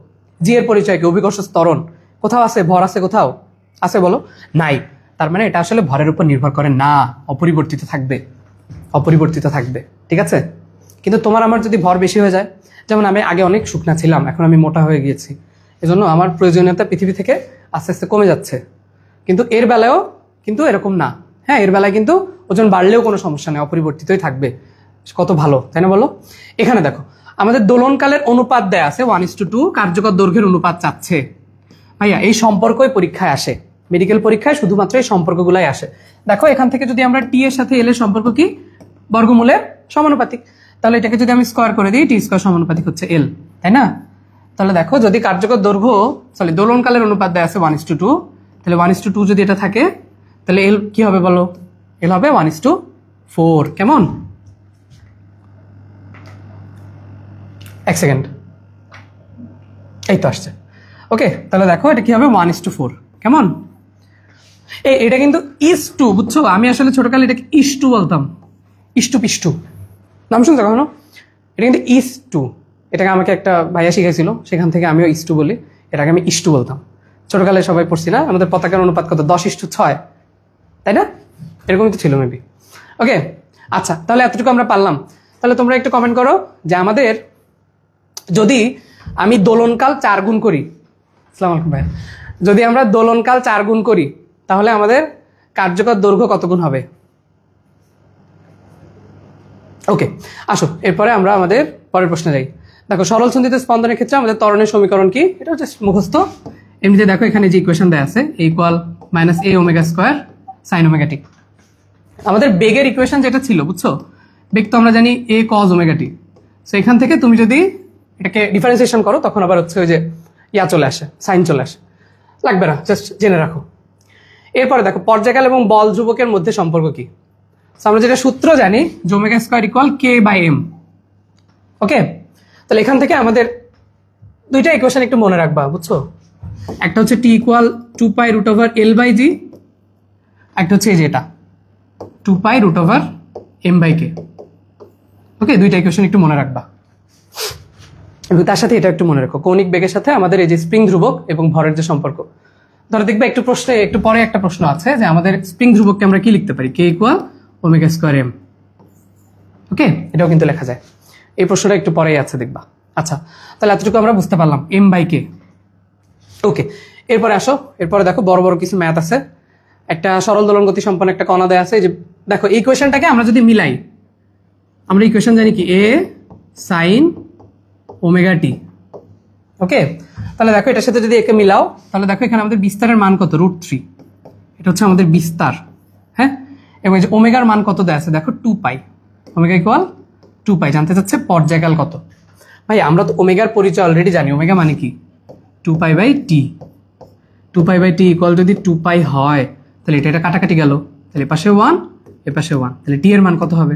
জি এর পরিচয় কি? অভিকর্ষ ত্বরণ। কোথাও আছে ভর? আছে কোথাও? আছে বলো? নাই। তার মানে এটা আসলে ভরের উপর নির্ভর করে না, অপরিবর্তিত থাকবে, অপরিবর্তিত থাকবে। ঠিক আছে, কিন্তু তোমার আমার যদি ভর বেশি হয়ে যায়, যেমন আমি আগে অনেক শুকনা ছিলাম, এখন আমি মোটা হয়ে গিয়েছি, এজন্য আমার প্রয়োজনীয়তা পৃথিবী থেকে আস্তে আস্তে কমে যাচ্ছে, কিন্তু এর বেলায়ও কিন্তু এরকম না। হ্যাঁ, এর বেলায় কিন্তু ওজন বাড়লেও কোনো সমস্যা নেই, অপরিবর্তিতই থাকবে। কত ভালো, তাই না বলো? এখানে দেখো আমাদের দোলনকালের অনুপাত দেয়া আছে 1:2, কার্যকর দৈর্ঘ্যের অনুপাত চাচ্ছে। ভাইয়া এই সম্পর্কই পরীক্ষায় আসে, মেডিকেল পরীক্ষায় শুধুমাত্র এই সম্পর্কগুলাই আসে। দেখো এখান থেকে যদি আমরা টি এর সাথে এল এর সম্পর্ক কি? বর্গমূলের সমানুপাতিক। তাহলে এটাকে যদি আমি স্কোয়ার করে দিই, টি স্কোয়ার সমানুপাতিক হচ্ছে এল, তাই না? তাহলে দেখো যদি কার্যকর দৈর্ঘ্য দোলনকালের অনুপাত দেয়া আছে 1:2, তাহলে 1:2 যদি এটা থাকে তাহলে এল কি হবে বলো? এল হবে 1:4। কেমন? 1 সেকেন্ড, এই তো আসছে। ওকে, তাহলে দেখো এটা কি হবে? 1:4। কেমন? এটা কিন্তু ইস-টু, বুঝছো? আমি আসলে ছোটকালে এটাকে ইস-টু বলতাম, ইস-টু পিস-টু, নাম শুনছো কখনো? এটা কিন্তু ইস-টু, এটাকে আমাকে একটা ভাইয়া শিখাইছিল, সেখান থেকে আমিও ইস-টু বলি, এটাকে আমি ইস-টু বলতাম। ছোটকালে সবাই পড়ছি না, আমাদের পতাকার অনুপাত কত? 10:6, তাই না? এরকমই তো ছিল মেবি। ওকে, আচ্ছা তাহলে এতটুকু আমরা পারলাম। তাহলে তোমরা একটু কমেন্ট করো যে আমাদের যদি আমি দোলনকাল 4 গুণ করি, আসসালামু আলাইকুম ভাই, যদি আমরা দোলনকাল 4 গুণ করি তাহলে আমাদের কার্যকর দৈর্ঘ্য কত গুণ হবে? ওকে, আসো এরপরে আমরা আমাদের পরের প্রশ্নে যাই। দেখো সরল সন্ধিত স্পন্দনের ক্ষেত্রে আমাদের ত্বরণের সমীকরণ কি? এটা হচ্ছে মুখস্থ। এমনিতে দেখো এখানে যে ইকুয়েশন দেয়া আছে, ইকুয়াল মাইনাস এ omega square sine omega t. আমাদের বেগের ইকুয়েশন যেটা ছিল, বুঝছো? বেগ তো আমরা জানি এ কজ ওমেগা টি। সো এখান থেকে তুমি যদি এটাকে ডিফারেন্সিয়েশন করো তখন আবার হচ্ছে ওই যে ইয়া চলে আসে, সাইন চলে আসে, লাগবে না, জাস্ট জেনে রাখো। এরপরে দেখো পর্যায়কাল এবং বল ধ্রুবকের মধ্যে সম্পর্ক কি? আমরা যেটা সূত্র জানি, omega square equal k by m. Okay, তাহলে এখান থেকে আমাদের দুইটা ইকুয়েশন একটু মনে রাখবা, বুঝছো? একটা হচ্ছে t equal 2 pi root over l by g, একটা হচ্ছে এই যেটা 2 pi root over m by k. Okay, দুইটা ইকুয়েশন একটু মনে রাখবা, এবং তার সাথে এটা একটু মনে রাখো, কৌণিক বেগের সাথে আমাদের এই যে স্প্রিং ধ্রুবক এবং ভরের যে সম্পর্ক। ধরো দেখবে একটু প্রশ্নে একটু পরে একটা প্রশ্ন আছে যে আমাদের স্প্রিং ধ্রুবককে আমরা কি লিখতে পারি? K equal omega square M. ওকে, এটাও কিন্তু লেখা যায়, এই প্রশ্নটা একটু পরেই আছে দেখবা। আচ্ছা, তাহলে এতটুকু আমরা বুঝতে পারলাম, এম বাই কে। ওকে, এরপরে আসো, এরপরে দেখো বড় বড় কিছু ম্যাথ আছে। একটা সরল দোলন গতি সম্পন্ন একটা কণা দেয়া আছে, এই যে দেখো এই ইকুয়েশনটাকে আমরা যদি মিলাই, আমরা ইকুয়েশন জানি কি? এ সাইন ওমেগা টি। ওকে, তাহলে দেখো এটার সাথে যদি একে মিলাও তাহলে দেখো এখানে আমাদের বিস্তারের মান কত? √3। এটা হচ্ছে আমাদের বিস্তার, হ্যাঁ। এবং এই যে ওমেগার মান কত দেয়া আছে দেখো? 2 পাই। ওমেগা ইকুয়াল 2 পাই। জানতে চাচ্ছে পর্যায়কাল কত? ভাই আমরা তো ওমেগার পরিচয় অলরেডি জানি, ওমেগা মানে কি? 2 pi by T. 2 pi by T equal যদি 2 পাই হয় তাহলে এটা কাটাকাটি গেল, তাহলে এপাশে 1 এপাশে 1, তাহলে টি এর মান কত হবে?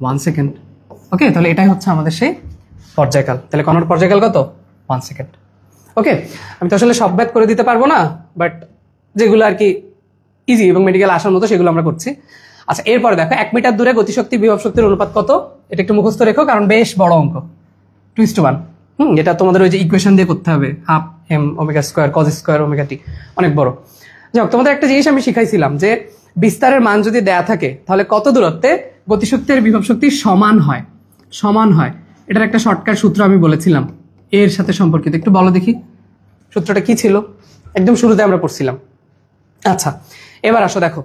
1 সেকেন্ড। ওকে, তাহলে এটাই হচ্ছে আমাদের সেই পর্যায়কাল। তাহলে কণার পর্যায়কাল কত? 1 সেকেন্ড। ওকে, আমি তো আসলে সব ব্যাথ করে দিতে পারবো না, বাট যেগুলো আর কি ইজি এবং মেডিকেল আসার মতো সেগুলো আমরা করছি। আচ্ছা, এরপরে দেখো 1 মিটার দূরে গতিশক্তি বিভব শক্তির অনুপাত কত? এটা একটু মুখস্থ রেখো, কারণ বেশ বড় অঙ্ক, 2:1। এটা তোমাদের ওই যে ইকুয়েশন দিয়ে করতে হবে, half m omega square cos square omega t, অনেক বড়। যাক, তোমাদের একটা জিনিস আমি শিখাইছিলাম যে বিস্তারের মান যদি দেয়া থাকে তাহলে কত দূরত্বে গতিশক্তির বিভব শক্তি সমান হয়, সমান হয়। এটার একটা শর্টকাট সূত্র আমি বলেছিলাম এর সাথে সম্পর্কিত, একটু বলো দেখি সূত্রটা কি ছিল? একদম শুরুতে আমরা পড়ছিলাম। আচ্ছা, এবার আসো দেখো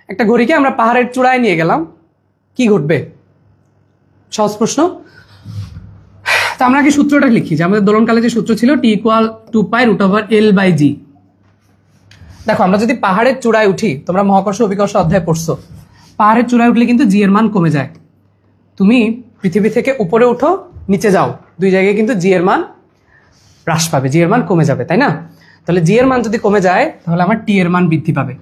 একটা ঘড়িকে আমরা পাহাড়ের চূড়ায় নিয়ে গেলাম, কি ঘটবে? সহজ প্রশ্ন। তা আমরা কি সূত্রটা লিখি, যে আমাদের দোলনকালে যে সূত্র ছিল T=2π√L/g। দেখো আমরা যদি পাহাড়ের চূড়ায় উঠি, তোমরা মহাকর্ষ অভিকর্ষ অধ্যায় পড়ছো, পাহাড়ের চূড়ায় উঠলে কিন্তু জি এর মান কমে যায়। তুমি পৃথিবী থেকে উপরে উঠো, নিচে যাও, দুই জায়গায় কিন্তু জি এর মান হ্রাস পাবে, জি এর মান কমে যাবে, তাই না? তাহলে জি এর মান যদি কমে যায় তাহলে আমার টি এর মান বৃদ্ধি পাবে।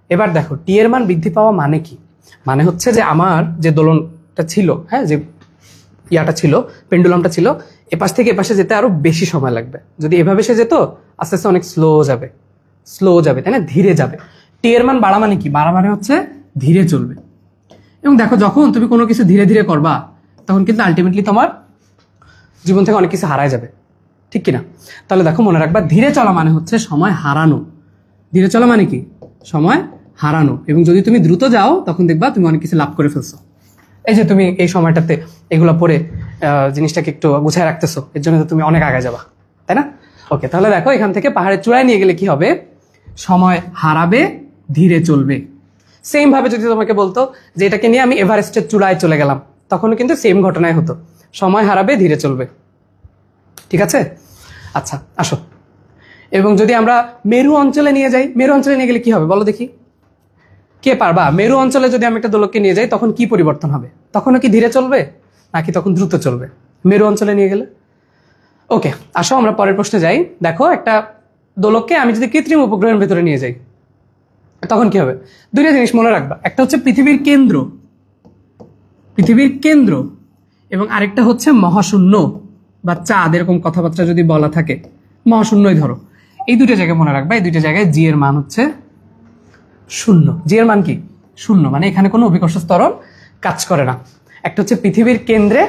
এবার দেখো টি এর মান বৃদ্ধি পাওয়া মানে কি? মানে হচ্ছে যে আমার যে দোলনটা ছিল, হ্যাঁ, যে ইয়াটা ছিল, পেন্ডুলামটা ছিল, এপাশ থেকে এপাশে যেতে আরো বেশি সময় লাগবে। যদি এভাবে সে যেত, আস্তে আস্তে অনেক স্লো যাবে, তাই না, ধীরে যাবে। টি এর মান বাড়া মানে কি? বাড়া মানে হচ্ছে ধীরে চলবে। এবং দেখো যখন তুমি কোনো কিছু ধীরে ধীরে করবা, তখন কিন্তু আলটিমেটলি তোমার জীবন থেকে অনেক কিছু হারায় যাবে, ঠিক কিনা? তাহলে দেখো মনে রাখবা, ধীরে চলা মানে হচ্ছে সময় হারানো। ধীরে চলা মানে কি? সময় হারানো। এবং যদি তুমি দ্রুত যাও, তখন দেখবা তুমি অনেক কিছু লাভ করে ফেলছো। এই যে তুমি এই সময়টাতে এগুলো পরে জিনিসটাকে একটু গুছায় রাখতেছো, এর জন্য তুমি অনেক আগে যাবা, তাই না? ওকে, তাহলে দেখো এখান থেকে পাহাড়ের চূড়ায় নিয়ে গেলে কি হবে? সময় হারাবে, ধীরে চলবে। সেম ভাবে যদি তোমাকে বলতো যে এটাকে নিয়ে আমি এভারেস্টের চূড়ায় চলে গেলাম, তখনও কিন্তু সেম ঘটনাই হতো, সময় হারাবে, ধীরে চলবে। ঠিক আছে? আচ্ছা আসো। এবং যদি আমরা মেরু অঞ্চলে নিয়ে যাই, মেরু অঞ্চলে নিয়ে গেলে কি হবে বলো দেখি? কে পারবা? মেরু অঞ্চলে যদি আমি একটা দোলককে নিয়ে যাই, তখন কি পরিবর্তন হবে? তখনও কি ধীরে চলবে নাকি তখন দ্রুত চলবে মেরু অঞ্চলে নিয়ে গেলে? ওকে, আসো আমরা পরের প্রশ্নে যাই। দেখো একটা দোলককে আমি যদি কৃত্রিম উপগ্রহের ভেতরে নিয়ে যাই, তখন কি হবে? দুইটা জিনিস মনে রাখবা, একটা হচ্ছে পৃথিবীর কেন্দ্র, এবং আরেকটা হচ্ছে মহাশূন্য বা চাঁদ, এরকম কথাবার্তা যদি বলা থাকে, মহাশূন্যই ধরো। এই দুটো জায়গায় মনে রাখবা, এই দুটো জায়গায় জি এর মান হচ্ছে শূন্য। জি এর মান কি? শূন্য। মানে এখানে কোনো অভিকর্ষ ত্বরণ কাজ করে না। একটা হচ্ছে পৃথিবীর কেন্দ্রে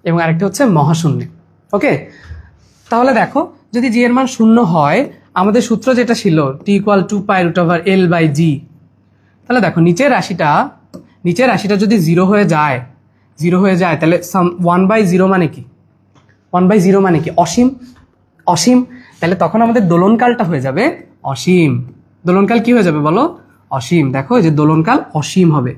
এবং আরেকটা হচ্ছে মহাশূন্যে। ওকে, তাহলে দেখো যদি জি এর মান শূন্য হয়, আমাদের সূত্র যেটা ছিল T=2π√L/g, তাহলে দেখো নিচের রাশিটা যদি জিরো হয়ে যায়, তাহলে 1/0 মানে কি? 1/0 মানে কি? অসীম। তাহলে তখন আমাদের দোলনকালটা হয়ে যাবে অসীম। দোলনকাল কি হয়ে যাবে বলো? অসীম। দেখো যে দোলনকাল অসীম হবে,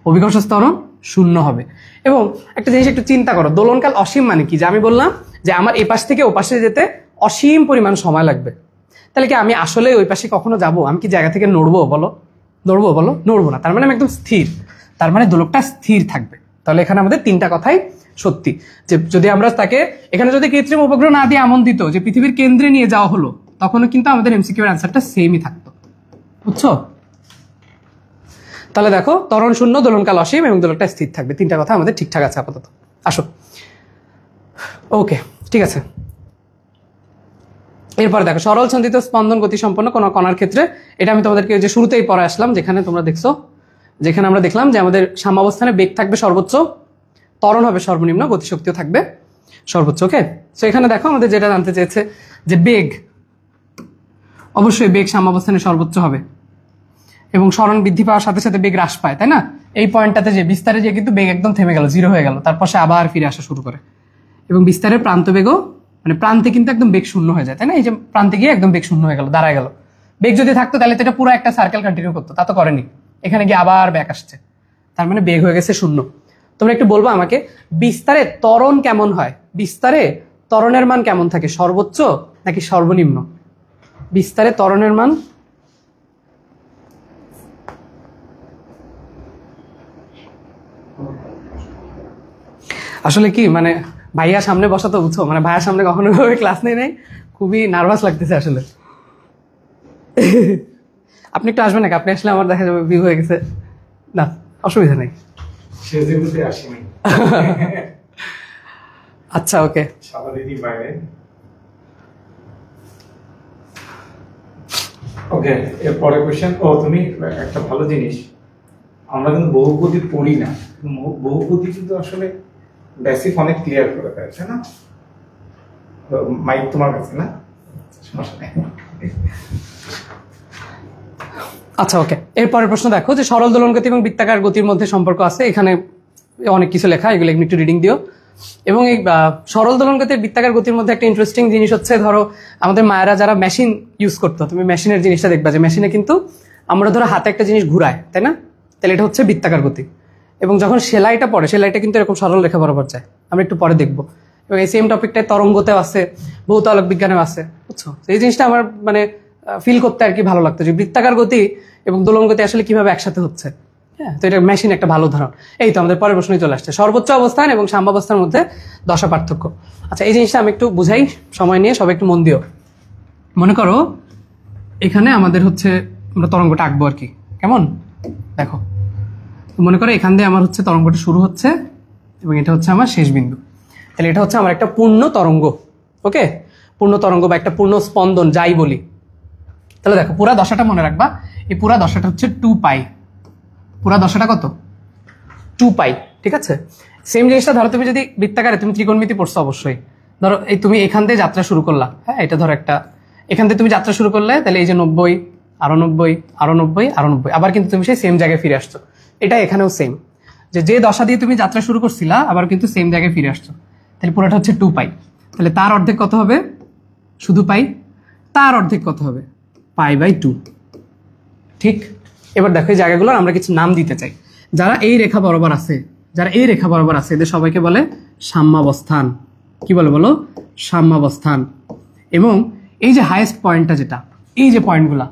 অভিকর্ষ ত্বরণ শূন্য হবে। এবং একটা জিনিস একটু চিন্তা করো, দোলনকাল অসীম মানে কি? যে আমি বললাম যে আমার এপাশ থেকে ওপাশে যেতে অসীম পরিমাণ সময় লাগবে। তাহলে কি আমি আসলে ওই পাশে কখনো যাব? আমি কি জায়গা থেকে নড়বো বলো? নড়বো না। তার মানে আমি একদম স্থির, তার মানে দোলকটা স্থির থাকবে। তাহলে এখানে আমাদের তিনটা কথাই সত্যি। যে যদি আমরা তাকে এখানে যদি কৃত্রিম উপগ্রহ না দিয়ে এমন দিত যে পৃথিবীর কেন্দ্রে নিয়ে যাওয়া হলো, তখনও কিন্তু আমাদের এমসিকিউ এর অ্যান্সারটা সেমই থাকতো। বুঝছো? তাহলে দেখো ত্বরণ শূন্য, দোলনকাল অসীম এবং দোলকটা স্থির থাকবে। তিনটা কথা আমাদের ঠিকঠাক আছে আপাতত। আসো, ওকে, ঠিক আছে। এরপর দেখো সরল সন্ধিত স্পন্দন গতি সম্পন্ন কোন কণার ক্ষেত্রে, এটা আমি তোমাদেরকে যে শুরুতেই পড়ে আসলাম, যেখানে তোমরা দেখছো, যেখানে আমরা দেখলাম যে আমাদের সাম্যাবস্থানে বেগ থাকবে সর্বোচ্চ, ত্বরণ হবে সর্বনিম্ন, গতিশক্তিও থাকবে সর্বোচ্চ। ওকে, তো এখানে দেখো আমাদের যেটা জানতে চেয়েছে যে বেগ, অবশ্যই বেগ সাম্যাবস্থানে সর্বোচ্চ হবে এবং সরণ বৃদ্ধি পাওয়ার সাথে সাথে বেগ হ্রাস পায়, তাই না? এই পয়েন্টটাতে যে বিস্তারে যে কিন্তু বেগ একদম থেমে গেল, জিরো হয়ে গেল, তারপর সে আবার ফিরে আসা শুরু করে। এবং বিস্তারের প্রান্ত বেগও, মানে প্রান্তে কিন্তু একদম বেগ শূন্য হয়ে যায়, তাই না? এই যে প্রান্তে গিয়ে একদম বেগ শূন্য হয়ে গেল, দাঁড়ায় গেল। বেগ যদি থাকতো তাহলে তো এটা পুরো একটা সার্কেল কন্টিনিউ করতো, তা তো করেনি, এখানে গিয়ে আবার ব্যাক আসছে, তার মানে বেগ হয়ে গেছে শূন্য। তোমরা একটু বলবো আমাকে, বিস্তারে ত্বরণ কেমন হয়? বিস্তারে ত্বরণের মান কেমন থাকে, সর্বোচ্চ নাকি সর্বনিম্ন? বিস্তারে ত্বরণের মান আসলে কি, মানে ভাইয়া সামনে বসা তো, বুঝছো, মানে ভাইয়ার সামনে কখনো ক্লাস নেই, খুবই নার্ভাস লাগতেছে আসলে। আপনি একটু আসবেন নাকি? আপনি আসলে আমার দেখা যাবে ভিউ হয়ে গেছে। না, অসুবিধা নেই। আচ্ছা, ওকে। ওকে, এরপরে কোশ্চেন। তুমি একটা ভালো জিনিস, আমরা কিন্তু বহুপদী পড়ি না, বহুপদী কিন্তু আসলে বেসিক অনেক ক্লিয়ার করে দেয়, তাই না? মাইক তোমার কাছে না, সমস্যা নেই। আচ্ছা, ওকে। এরপরের প্রশ্ন দেখো যে সরল দোলন গতি এবং বৃত্তাকার গতির মধ্যে সম্পর্ক আছে। এখানে অনেক কিছু লেখা, এগুলো একটু রিডিং দিও। এবং এই সরল দোলন গতির বৃত্তাকার গতির মধ্যে একটা ইন্টারেস্টিং জিনিস হচ্ছে, ধরো আমাদের মায়েরা যারা মেশিন ইউজ করতো, তুমি মেশিনের জিনিসটা দেখবা যে মেশিনে কিন্তু আমরা ধরো হাতে একটা জিনিস ঘুরায়, তাই না? তাহলে এটা হচ্ছে বৃত্তাকার গতি। এবং যখন সেলাইটা পড়ে, সেলাইটা কিন্তু এরকম সরল রেখা বরাবর যায়, আমরা একটু পরে দেখবো। এবং এই সেম টপিকটায় তরঙ্গতেও আছে, ভৌত আলোক বিজ্ঞানেও আছে, বুঝছো? এই জিনিসটা আমার মানে ফিল করতে আর কি ভালো লাগতো, যে বৃত্তাকার গতি এবং দোলন গতি আসলে কিভাবে একসাথে হচ্ছে। হ্যাঁ, তো এটা মেশিন একটা ভালো উদাহরণ। এই তো আমাদের পরের প্রশ্নই চলে আসছে, সর্বোচ্চ অবস্থান এবং সাম্যাবস্থার মধ্যে দশা পার্থক্য। আচ্ছা, এই জিনিসটা আমি একটু বুঝাই সময় নিয়ে, সবাই একটু মন দিও। মনে করো এখানে আমাদের হচ্ছে, আমরা তরঙ্গটা আঁকবো আর কি, কেমন? দেখো, মনে করো এখান দিয়ে আমার হচ্ছে তরঙ্গটা শুরু হচ্ছে এবং এটা হচ্ছে আমার শেষ বিন্দু। তাহলে এটা হচ্ছে আমার একটা পূর্ণ তরঙ্গ। ওকে, পূর্ণ তরঙ্গ বা একটা পূর্ণ স্পন্দন যাই বলি। তাহলে দেখো, পুরা দশাটা মনে রাখবা, এই পুরা দশাটা হচ্ছে 2π। পুরা দশাটা কত? 2π, ঠিক আছে? সেম জিনিসটা ধরো তুমি যদি বৃত্তাকারে, তুমি ত্রিকোণমিতি পড়ছো অবশ্যই। ধরো এই তুমি এখান থেকে যাত্রা শুরু করলা, হ্যাঁ, এটা ধরো একটা, এখান থেকে তুমি যাত্রা শুরু করলে, তাহলে এই যে 90, আরো 90, আরো 90, আরো 90, আবার কিন্তু তুমি সেই সেম জায়গায় ফিরে আসছো। এটা এখানেও সেম, যে দশা দিয়ে তুমি যাত্রা শুরু করছিলা, আবার কিন্তু সেম জায়গায় ফিরে আসছো। তাহলে পুরোটা হচ্ছে 2π। তাহলে তার অর্ধেক কত হবে? শুধু পাই। তার অর্ধেক কত হবে? π/2। ঠিক। এবার দেখো এই জায়গাগুলোর আমরা কিছু নাম দিতে চাই। যারা এই রেখা বরাবর আছে, যারা এই রেখা বরাবর আছে, এদের সবাইকে বলে সাম্যাবস্থান। কি বলে? বলো, সাম্যাবস্থান। এবং এই যে হাইয়েস্ট পয়েন্টটা, যেটা এই যে পয়েন্টগুলা,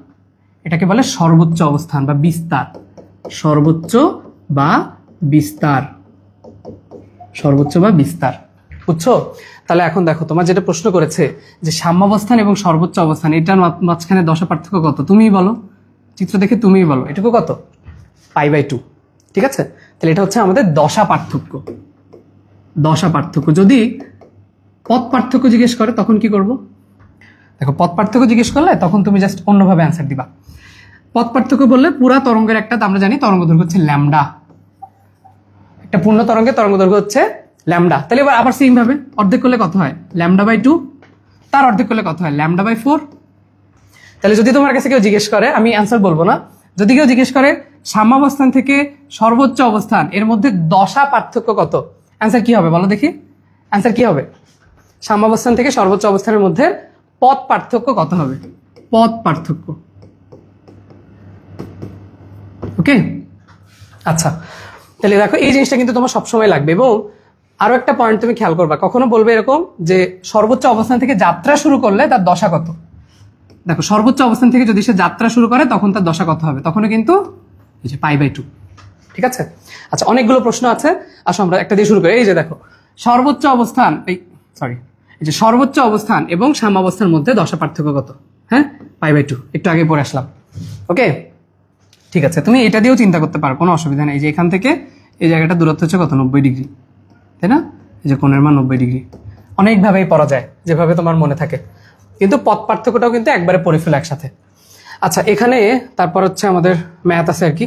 এটাকে বলে সর্বোচ্চ অবস্থান বা বিস্তার। সর্বোচ্চ বা বিস্তার, সর্বোচ্চ বা বিস্তার, বুঝছো? তাহলে এখন দেখো, তোমার যেটা প্রশ্ন করেছে যে সাম্যাবস্থান এবং সর্বোচ্চ অবস্থান, এটার মাঝখানে দশা পার্থক্য কত? তুমিই বলো, চিত্র দেখে তুমিই বলো, এটুকু কত? π/2। ঠিক আছে, তাহলে এটা হচ্ছে আমাদের দশা পার্থক্য। দশা পার্থক্য। যদি পথ পার্থক্য জিজ্ঞেস করে তখন কি করব? দেখো, পথ পার্থক্য জিজ্ঞেস করলে তখন তুমি জাস্ট অন্যভাবে অ্যান্সার দিবা। পথ পার্থক্য বললে পুরা তরঙ্গের একটা, আমরা জানি তরঙ্গ দৈর্ঘ্য হচ্ছে ল্যামডা। একটা পূর্ণ তরঙ্গের তরঙ্গ দৈর্ঘ্য হচ্ছে ল্যামডা। তাহলে এবার আবার সেম ভাবে অর্ধেক করলে কত হয়? λ/2। তার অর্ধেক করলে কত হয়? λ/4। তাহলে যদি তোমার কাছে কেউ জিজ্ঞেস করে, আমি অ্যান্সার বলবো না, যদি কেউ জিজ্ঞেস করে সাম্যাবস্থান থেকে সর্বোচ্চ অবস্থান এর মধ্যে দশা পার্থক্য কত, অ্যান্সার কি হবে বলো দেখি? অ্যান্সার কি হবে? সাম্যাবস্থান থেকে সর্বোচ্চ অবস্থানের মধ্যে পথ পার্থক্য কত হবে? পথ পার্থক্য। ওকে, আচ্ছা, তাহলে দেখো এই জিনিসটা কিন্তু তোমার সবসময় লাগবে। এবং আরো একটা পয়েন্ট তুমি খেয়াল করবা, কখনো বলবে এরকম যে সর্বোচ্চ অবস্থান থেকে যাত্রা শুরু করলে তার দশা কত। দেখো, সর্বোচ্চ অবস্থান থেকে যদি সে যাত্রা শুরু করে তখন তার দশা কত হবে? তখনও কিন্তু এই যে π/2। ঠিক আছে, আচ্ছা, অনেকগুলো প্রশ্ন আছে, আসো আমরা একটা দিয়ে শুরু করি। এই যে দেখো, সর্বোচ্চ অবস্থান, এই যে সর্বোচ্চ অবস্থান এবং সাম্যাবস্থার মধ্যে দশা পার্থক্য কত? হ্যাঁ, π/2। একটু আগে পড়ে আসলাম। ওকে, ঠিক আছে, তুমি এটা দিয়েও চিন্তা করতে পারো, কোনো অসুবিধা নেই। এই যে এখান থেকে এই জায়গাটা দূরত্ব হচ্ছে কত? 90 ডিগ্রি, তাই না? এই যে কোণের মান 90 ডিগ্রি। অনেকভাবেই পড়া যায়, যেভাবে তোমার মনে থাকে, কিন্তু পথ পার্থক্যটাও কিন্তু একবারে পড়ে ফেলো একসাথে। আচ্ছা, এখানে তারপর হচ্ছে আমাদের ম্যাথ আছে আর কি,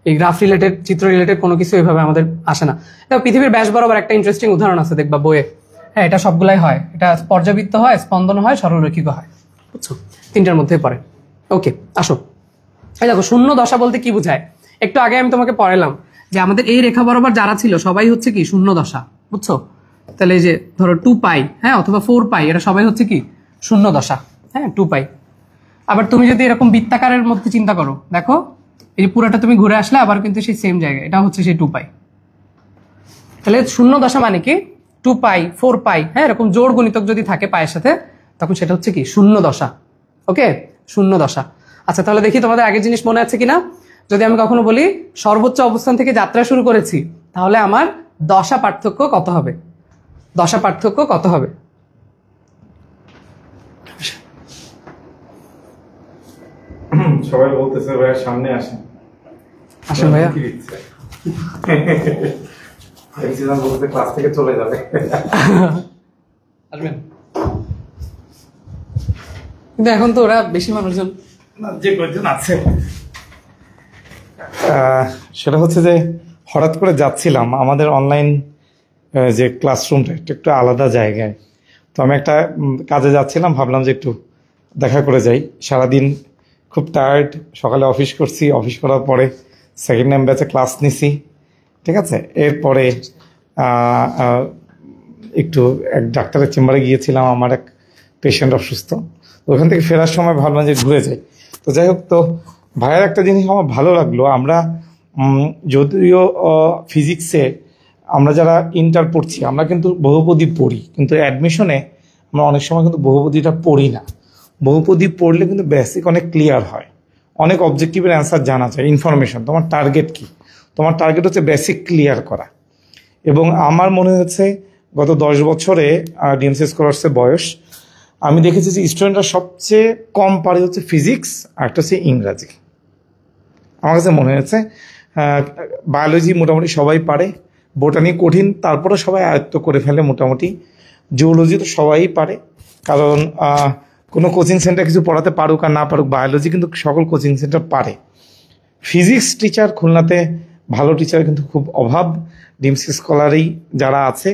এই গ্রাফ রিলেটেড, চিত্র রিলেটেড কোনো কিছু এইভাবে আমাদের আসে না। এটা পৃথিবীর ব্যাস বরাবর একটা ইন্টারেস্টিং উদাহরণ আছে, দেখবা বইয়ে। হ্যাঁ, এটা সবগুলাই হয়, এটা পর্যাবৃত্ত হয়, স্পন্দন হয়, সরলরৈখিক হয়, বুঝছো? তিনটার মধ্যে পড়ে। ওকে, আসো। এই দেখো, শূন্য দশা বলতে কি বোঝায়? একটু আগে আমি তোমাকে পড়ালাম যে আমাদের এই রেখা বরাবর যারা ছিল সবাই হচ্ছে কি শূন্য দশা, বুঝছো? তাহলে এই যে ধরো 2π, হ্যাঁ, অথবা 4π, এরা সবাই হচ্ছে কি শূন্য দশা। হ্যাঁ, 2π। আবার তুমি যদি এরকম বৃত্তাকারের মধ্যে চিন্তা করো, দেখো এই যে পুরাটা তুমি ঘুরে আসলে আবার কিন্তু সেই সেম জায়গায়, এটা হচ্ছে সেই 2π। তাহলে শূন্য দশা মানে কি 2π, 4π, হ্যাঁ, এরকম জোড় গুণিতক যদি থাকে পায়ের সাথে, তখন সেটা হচ্ছে কি শূন্য দশা। ওকে, শূন্য দশা। আচ্ছা, তাহলে দেখি তোমাদের আগের জিনিস মনে আছে কিনা। যদি আমি কখনো বলি সর্বোচ্চ অবস্থান থেকে যাত্রা শুরু করেছি, তাহলে আমার দশা পার্থক্য কত হবে? দশা পার্থক্য কত হবে? সবাই বলতেছে ভাইয়া সামনে আসেন, আসেন ভাইয়া। বলতে ক্লাস থেকে চলে যাবে, আসবেন। কিন্তু এখন তো ওরা বেশি মানুষজন, যে কয়েকজন আছে। সেটা হচ্ছে যে হঠাৎ করে যাচ্ছিলাম, আমাদের অনলাইন যে ক্লাসরুমটা একটু আলাদা জায়গায়, তো আমি একটা কাজে যাচ্ছিলাম, ভাবলাম যে একটু দেখা করে যাই। সারাদিন খুব টায়ার্ড, সকালে অফিস করছি, অফিস করার পরে সেকেন্ড টাইম ব্যাচে ক্লাস নিছি, ঠিক আছে। এরপরে একটু এক ডাক্তারের চেম্বারে গিয়েছিলাম, আমার এক পেশেন্ট অসুস্থ, তো ওখান থেকে ফেরার সময় ভাবলাম যে ঘুরে যাই। তো যাই হোক, তো ভাইয়ের একটা জিনিস আমার ভালো লাগলো, আমরা যদিও ফিজিক্সে আমরা যারা ইন্টার পড়ছি আমরা কিন্তু বহুপদী পড়ি, কিন্তু অ্যাডমিশনে আমরা অনেক সময় কিন্তু বহুপদীটা পড়ি না। বহুপদী পড়লে কিন্তু বেসিক অনেক ক্লিয়ার হয়, অনেক অবজেক্টিভের অ্যান্সার জানা যায়, ইনফরমেশন। তোমার টার্গেট কি? তোমার টার্গেট হচ্ছে বেসিক ক্লিয়ার করা। এবং আমার মনে হচ্ছে গত 10 বছরে ডিএমসি স্কলার্সের বয়স, আমি দেখেছি যে স্টুডেন্টরা সবচেয়ে কম পারে হচ্ছে ফিজিক্স, আর একটা হচ্ছে ইংরাজি। আমার কাছে মনে হয়েছে বায়োলজি মোটামুটি সবাই পারে, বোটানি কঠিন তারপরে সবাই আয়ত্ত করে ফেলে মোটামুটি, জিওলজি তো সবাই পারে, কারণ কোনো কোচিং সেন্টার কিছু পড়াতে পারুক আর না পারুক, বায়োলজি কিন্তু সকল কোচিং সেন্টার পারে। ফিজিক্স টিচার খুলনাতে ভালো টিচার কিন্তু খুব অভাব, ডিএমসি স্কলারই যারা আছে,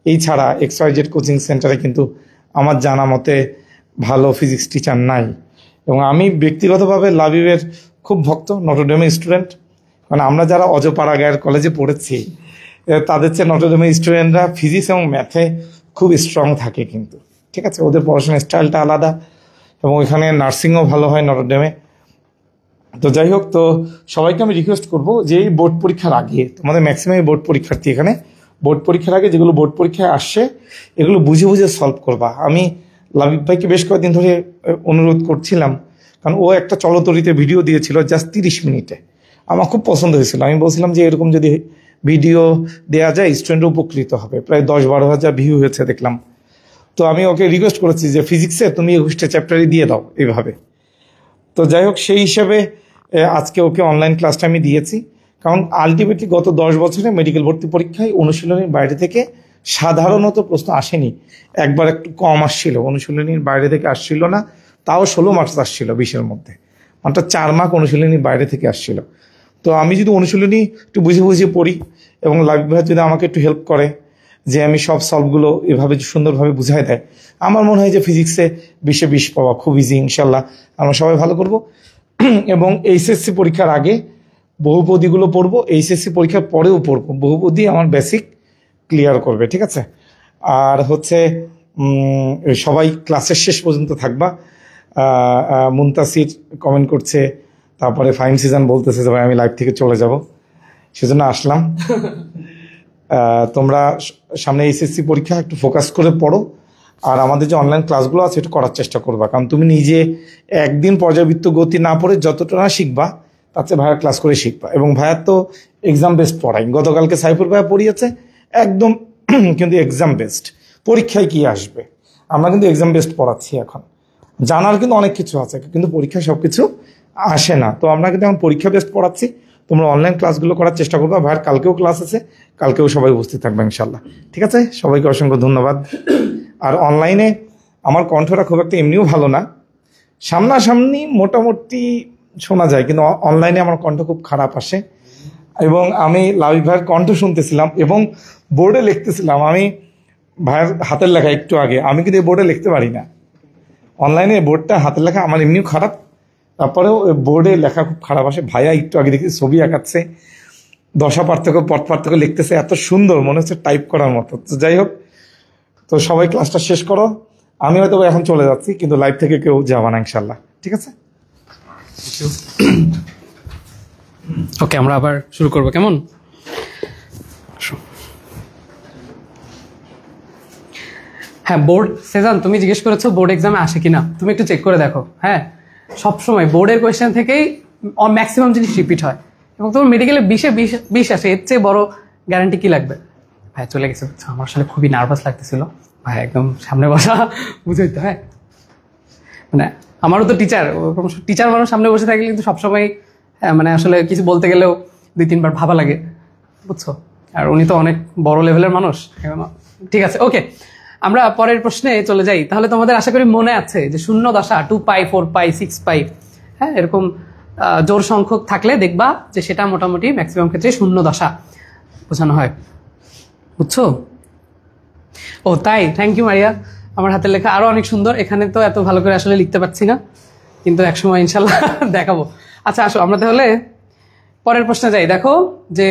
এই ছাড়া XYZ কোচিং সেন্টারে কিন্তু আমার জানা মতে ভালো ফিজিক্স টিচার নাই। এবং আমি ব্যক্তিগতভাবে লাবিবের খুব ভক্ত, নটরডেমের স্টুডেন্ট, কারণ আমরা যারা অজপাড়া গায়ের কলেজে পড়েছি তাদের চেয়ে নটরডেমের স্টুডেন্টরা ফিজিক্স এবং ম্যাথে খুব স্ট্রং থাকে কিন্তু, ঠিক আছে, ওদের পড়াশোনার স্টাইলটা আলাদা, এবং ওইখানে নার্সিংও ভালো হয় নটরডেমে। তো যাই হোক, তো সবাইকে আমি রিকোয়েস্ট করবো যে এই বোর্ড পরীক্ষার আগে, তোমাদের ম্যাক্সিমাম বোর্ড পরীক্ষার্থী এখানে, বোর্ড পরীক্ষার আগে যেগুলো বোর্ড পরীক্ষায় আসছে এগুলো বুঝে বুঝে সলভ করবা। আমি লাবিব ভাইকে বেশ কয়েকদিন ধরে অনুরোধ করছিলাম, কারণ ও একটা চলতরিতে ভিডিও দিয়েছিল জাস্ট 30 মিনিটে, আমার খুব পছন্দ হয়েছিল। আমি বলছিলাম যে এরকম যদি ভিডিও দেওয়া যায় স্টুডেন্টরা উপকৃত হবে। প্রায় 10-12 হাজার ভিউ হয়েছে দেখলাম। তো আমি ওকে রিকোয়েস্ট করেছি যে ফিজিক্সে তুমি 21টা চ্যাপ্টারই দিয়ে দাও এইভাবে। তো যাই হোক, সেই হিসাবে আজকে ওকে অনলাইন ক্লাসটা আমি দিয়েছি, কারণ আলটিমেটলি গত 10 বছরে মেডিকেল ভর্তি পরীক্ষায় অনুশীলনীর বাইরে থেকে সাধারণত প্রশ্ন আসেনি, একবার একটু কম আসছিল, অনুশীলনীর বাইরে থেকে আসছিল না, তাও 16 মার্কস আসছিল 20-এর মধ্যে, মাত্র 4 মার্ক অনুশীলনীর বাইরে থেকে আসছিল। তো আমি যদি অনুশীলনী একটু বুঝে বুঝে পড়ি এবং লাবিব ভাই যদি আমাকে একটু হেল্প করে যে আমি সব সলভগুলো এভাবে সুন্দরভাবে বুঝাই দেয়, আমার মনে হয় যে ফিজিক্সে 20-এ 20 পাওয়া খুব ইজি, ইনশাল্লাহ আমরা সবাই ভালো করব। এবং এইচএসসি পরীক্ষার আগে বহুপদীগুলো পড়বো, এইচএসসি পরীক্ষার পরেও পড়বো, বহুপদী আমার বেসিক ক্লিয়ার করবে, ঠিক আছে। আর হচ্ছে সবাই ক্লাসের শেষ পর্যন্ত থাকবা। মুনতাসির কমেন্ট করছে, তারপরে ফাইম সিজন বলতেছে যে ভাই আমি লাইভ থেকে চলে যাব, সেজন্য আসলাম। তোমরা সামনে এইচএসসি পরীক্ষা একটু ফোকাস করে পড়ো, আর আমাদের যে অনলাইন ক্লাসগুলো আছে এটা করার চেষ্টা করবা, কারণ তুমি নিজে একদিন পর্যাবৃত্ত গতি না পড়ে যতটা না শিখবা তার চেয়ে ভাইয়ার ক্লাস করে শিখবা। এবং ভাইয়ার তো এক্সাম বেসড পড়াই, গতকালকে সাইফুর ভাইয়া পড়িয়েছে একদম কিন্তু এক্সাম বেসড, পরীক্ষায় কি আসবে আমরা কিন্তু এক্সাম বেসড পড়াচ্ছি। এখন জানার কিন্তু অনেক কিছু আছে, কিন্তু পরীক্ষায় সব কিছু আসে না, তো আমরা কিন্তু এখন পরীক্ষা বেসড পড়াচ্ছি। তোমরা অনলাইন ক্লাসগুলো করার চেষ্টা করবা। ভাইয়ার কালকেও ক্লাস আছে, কালকেও সবাই উপস্থিত থাকবে ইনশাল্লাহ, ঠিক আছে। সবাইকে অসংখ্য ধন্যবাদ। আর অনলাইনে আমার কণ্ঠটা খুব একটা এমনিও ভালো না, সামনাসামনি মোটামুটি শোনা যায়, কিন্তু অনলাইনে আমার কণ্ঠ খুব খারাপ আসে। এবং আমি লাবিব ভাইয়ের কণ্ঠ শুনতেছিলাম এবং বোর্ডে লিখতেছিলাম, আমি ভাইয়ের হাতের লেখা একটু আগে, আমি কিন্তু এই বোর্ডে লিখতে পারি না, অনলাইনে বোর্ডটা হাতের লেখা আমার এমনিও খারাপ, তারপরেও বোর্ডে লেখা খুব খারাপ আসে। ভাইয়া একটু আগে দেখি ছবি আঁকাচ্ছে, দশা পার্থক্য পথ পার্থক্য লিখতেছে, এত সুন্দর মনে হচ্ছে টাইপ করার মতো। তো যাই হোক, তো সবাই ক্লাসটা শেষ করো, আমি হয়তো এখন চলে যাচ্ছি, কিন্তু লাইভ থেকে কেউ যাবা না ইনশাল্লাহ, ঠিক আছে। ওকে, আমরা আবার শুরু করবো, কেমন? হ্যাঁ, বোর্ড সেজান তুমি জিজ্ঞেস করেছো বোর্ড এক্সামে আসে কিনা, তুমি একটু চেক করে দেখো। হ্যাঁ, সবসময় বোর্ডের কোয়েশ্চেন থেকেই ম্যাক্সিমাম জিনিস রিপিট হয়, এবং তোমার মেডিকেলে 20-এ 20 আসে, এর চেয়ে বড় গ্যারান্টি কি লাগবে? ভাই চলে গেছে, আমার আসলে খুবই নার্ভাস লাগতেছিল ভাই, একদম সামনে বসা বুঝতে। হ্যাঁ, মানে আমারও তো টিচার মানুষ সামনে বসে থাকলে কিন্তু সবসময় মানে আসলে কিছু বলতে গেলেও 2-3 বার ভাবা লাগে, বুঝছো। আর উনি তো অনেক বড় লেভেলের মানুষ। ঠিক আছে, ওকে, আমরা পরের প্রশ্নে চলে যাই। তাহলে তোমাদের আশা করি মনে আছে যে শূন্য দশা 2π 4π 6π, হ্যাঁ, এরকম জোর সংখ্যক থাকলে দেখবা যে সেটা মোটামুটি ম্যাক্সিমাম ক্ষেত্রে শূন্য দশা বোঝানো হয়, বুঝছো? ও তাই, থ্যাংক ইউ মারিয়া, আমার হাতের লেখা আরো অনেক সুন্দর। এখানে তো এত ভালো করে আসলে লিখতে পারছি না, কিন্তু একসময় ইনশাল্লাহ দেখাবো। আচ্ছা, আসো আমরা তাহলে পরের প্রশ্নে যাই। দেখো যে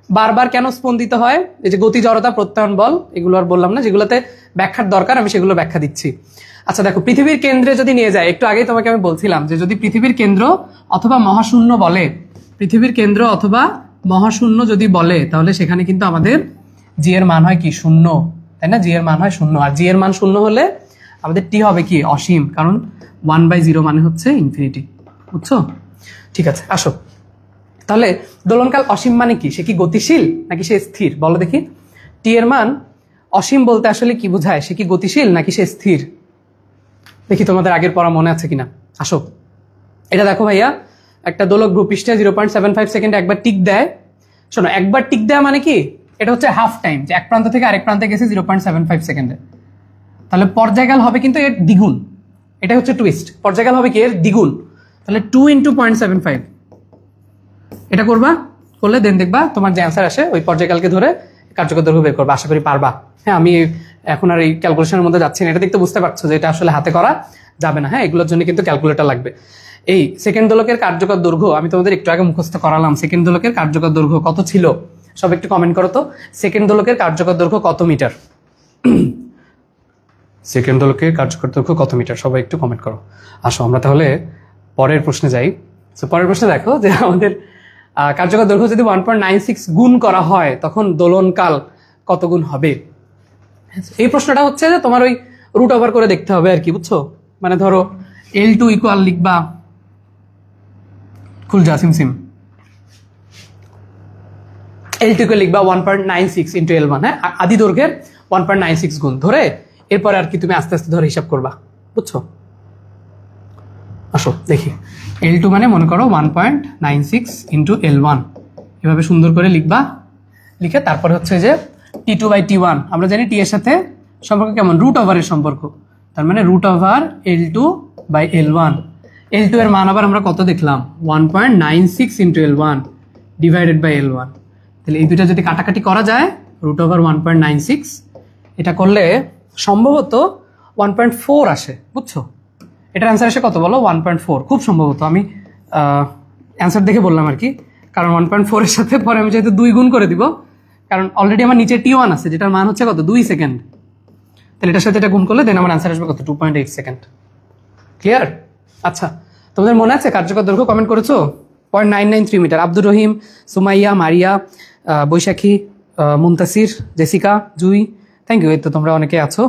বারবার কেন স্পন্দিত হয়, এই যে গতি, জড়তা, প্রত্যয়ন বল, এগুলো আর বললাম না, যেগুলোতে ব্যাখ্যার দরকার, আমি সেগুলো ব্যাখ্যা দিচ্ছি। আচ্ছা দেখো, পৃথিবীর কেন্দ্রে যদি নিয়ে যায়, একটু আগেই তোমাকে আমি বলছিলাম যে যদি পৃথিবীর কেন্দ্র অথবা মহাশূন্য বলে, পৃথিবীর কেন্দ্র অথবা মহাশূন্য যদি বলে, তাহলে সেখানে কিন্তু আমাদের জি এর মান হয় কি? শূন্য, তাই না? জি এর মান হয় শূন্য, আর জি এর মান শূন্য হলে আমাদের টি হবে কি? অসীম, কারণ 1/0 মানে হচ্ছে ইনফিনিটি। বুঝছো? ঠিক আছে, আসো তাহলে দোলনকাল অসীম মানে কি? সে কি গতিশীল নাকি সে স্থির? বলো দেখি, টি এর মান অসীম বলতে আসলে কি বোঝায়? সে কি গতিশীল নাকি সে স্থির? দেখি তোমাদের আগের পড়া মনে আছে কিনা। আসো, এটা দেখো ভাইয়া, একটা দোলক ভূপৃষ্ঠে 0.75 সেকেন্ড একবার টিক দেয়। শোনো, একবার টিক দেয় মানে কি? এটা হচ্ছে হাফ টাইম, যে এক প্রান্ত থেকে আরেক প্রান্তে গেছে 0.75 সেকেন্ডে। তাহলে পর্যায়কাল হবে কিন্তু এর দ্বিগুণ। এটা হচ্ছে টুইস্ট, পর্যায়কাল হবে কি? এর দ্বিগুণ। তাহলে 2 × 0.75 এটা করবা, করলে দেন দেখবা তোমার যে অ্যান্সার আসে ওই পর্যায়কালকে ধরে কার্যকর দৈর্ঘ্য বের করবা। আশা করি পারবা। হ্যাঁ, আমি এখন আর এই ক্যালকুলেশনের মধ্যে যাচ্ছি না, এটা দেখতে বুঝতে পারছো যে এটা আসলে হাতে করা যাবে না। হ্যাঁ, এগুলোর জন্য কিন্তু ক্যালকুলেটর লাগবে। এই সেকেন্ড দোলকের কার্যকর দৈর্ঘ্য আমি তোমাদের একটু আগে মুখস্থ করালাম। সেকেন্ড দোলকের কার্যকর দৈর্ঘ্য কত ছিল? সব একটু কমেন্ট করো তো, সেকেন্ড দোলকের কার্যকর দৈর্ঘ্য কত মিটার? সেকেন্ড দোলকের কার্যকর দৈর্ঘ্য কত মিটার? সবাই একটু কমেন্ট করো। আসো আমরা তাহলে পরের প্রশ্নে যাই। তো পরের প্রশ্নে দেখো যে আমাদের কার্যকর দৈর্ঘ্য যদি 1.96 গুণ করা হয় তখন দোলনকাল কত গুণ হবে? এই প্রশ্নটা হচ্ছে যে তোমার ওই রুট ওভার করে দেখতে হবে আর কি, বুঝছো? মানে ধরো L2 ইকুয়াল লিখবা, খুল যা সিম L2 কে লিখবা 1.96 ইন্টু L1। হ্যাঁ, আদি দৈর্ঘ্যের 1.96 গুণ ধরে এরপরে আর কি তুমি আস্তে আস্তে ধরে হিসাব করবা, বুঝছো? আসো দেখি, L2 মানে মনে করো 1.96 ইন্টু L1, এভাবে সুন্দর করে লিখবা। লিখে তারপরে হচ্ছে যে T2/T1, আমরা জানি টি এর সাথে সম্পর্ক কেমন? রুট ওভারের সম্পর্ক। তার মানে রুট ওভার L2/L1। L2 এর মান আবার আমরা কত দেখলাম? 1.96 into L1 divided by L1। তাহলে এই দুইটা যদি কাটাকাটি করা যায়, রুট ওভার 1.96, এটা করলে সম্ভবত 1.4 আসে, বুঝছো? এটার অ্যান্সার আসে কত বলো? 1.4 খুব সম্ভবত। আমি অ্যান্সার দেখে বললাম আর কি, কারণ 1.4 এর সাথে পরে আমি যেহেতু 2 গুণ করে দিব, কারণ অলরেডি আমার নিচে T1 আছে যেটার মান হচ্ছে কত? 2 সেকেন্ড। তাহলে এটার সাথে এটা গুণ করলে দেন আমার অ্যান্সার আসবে কত? 2.8 সেকেন্ড। ক্লিয়ার? আচ্ছা, তোমাদের মনে আছে কার্যকর দৈর্ঘ্য? কমেন্ট করেছো 0.993 metre. Abdur Rahim, Sumaiya, Maria, Baishakhi, Muntasir, Jessica, Jui, thank you. এই তো তোমরা অনেকে আছো।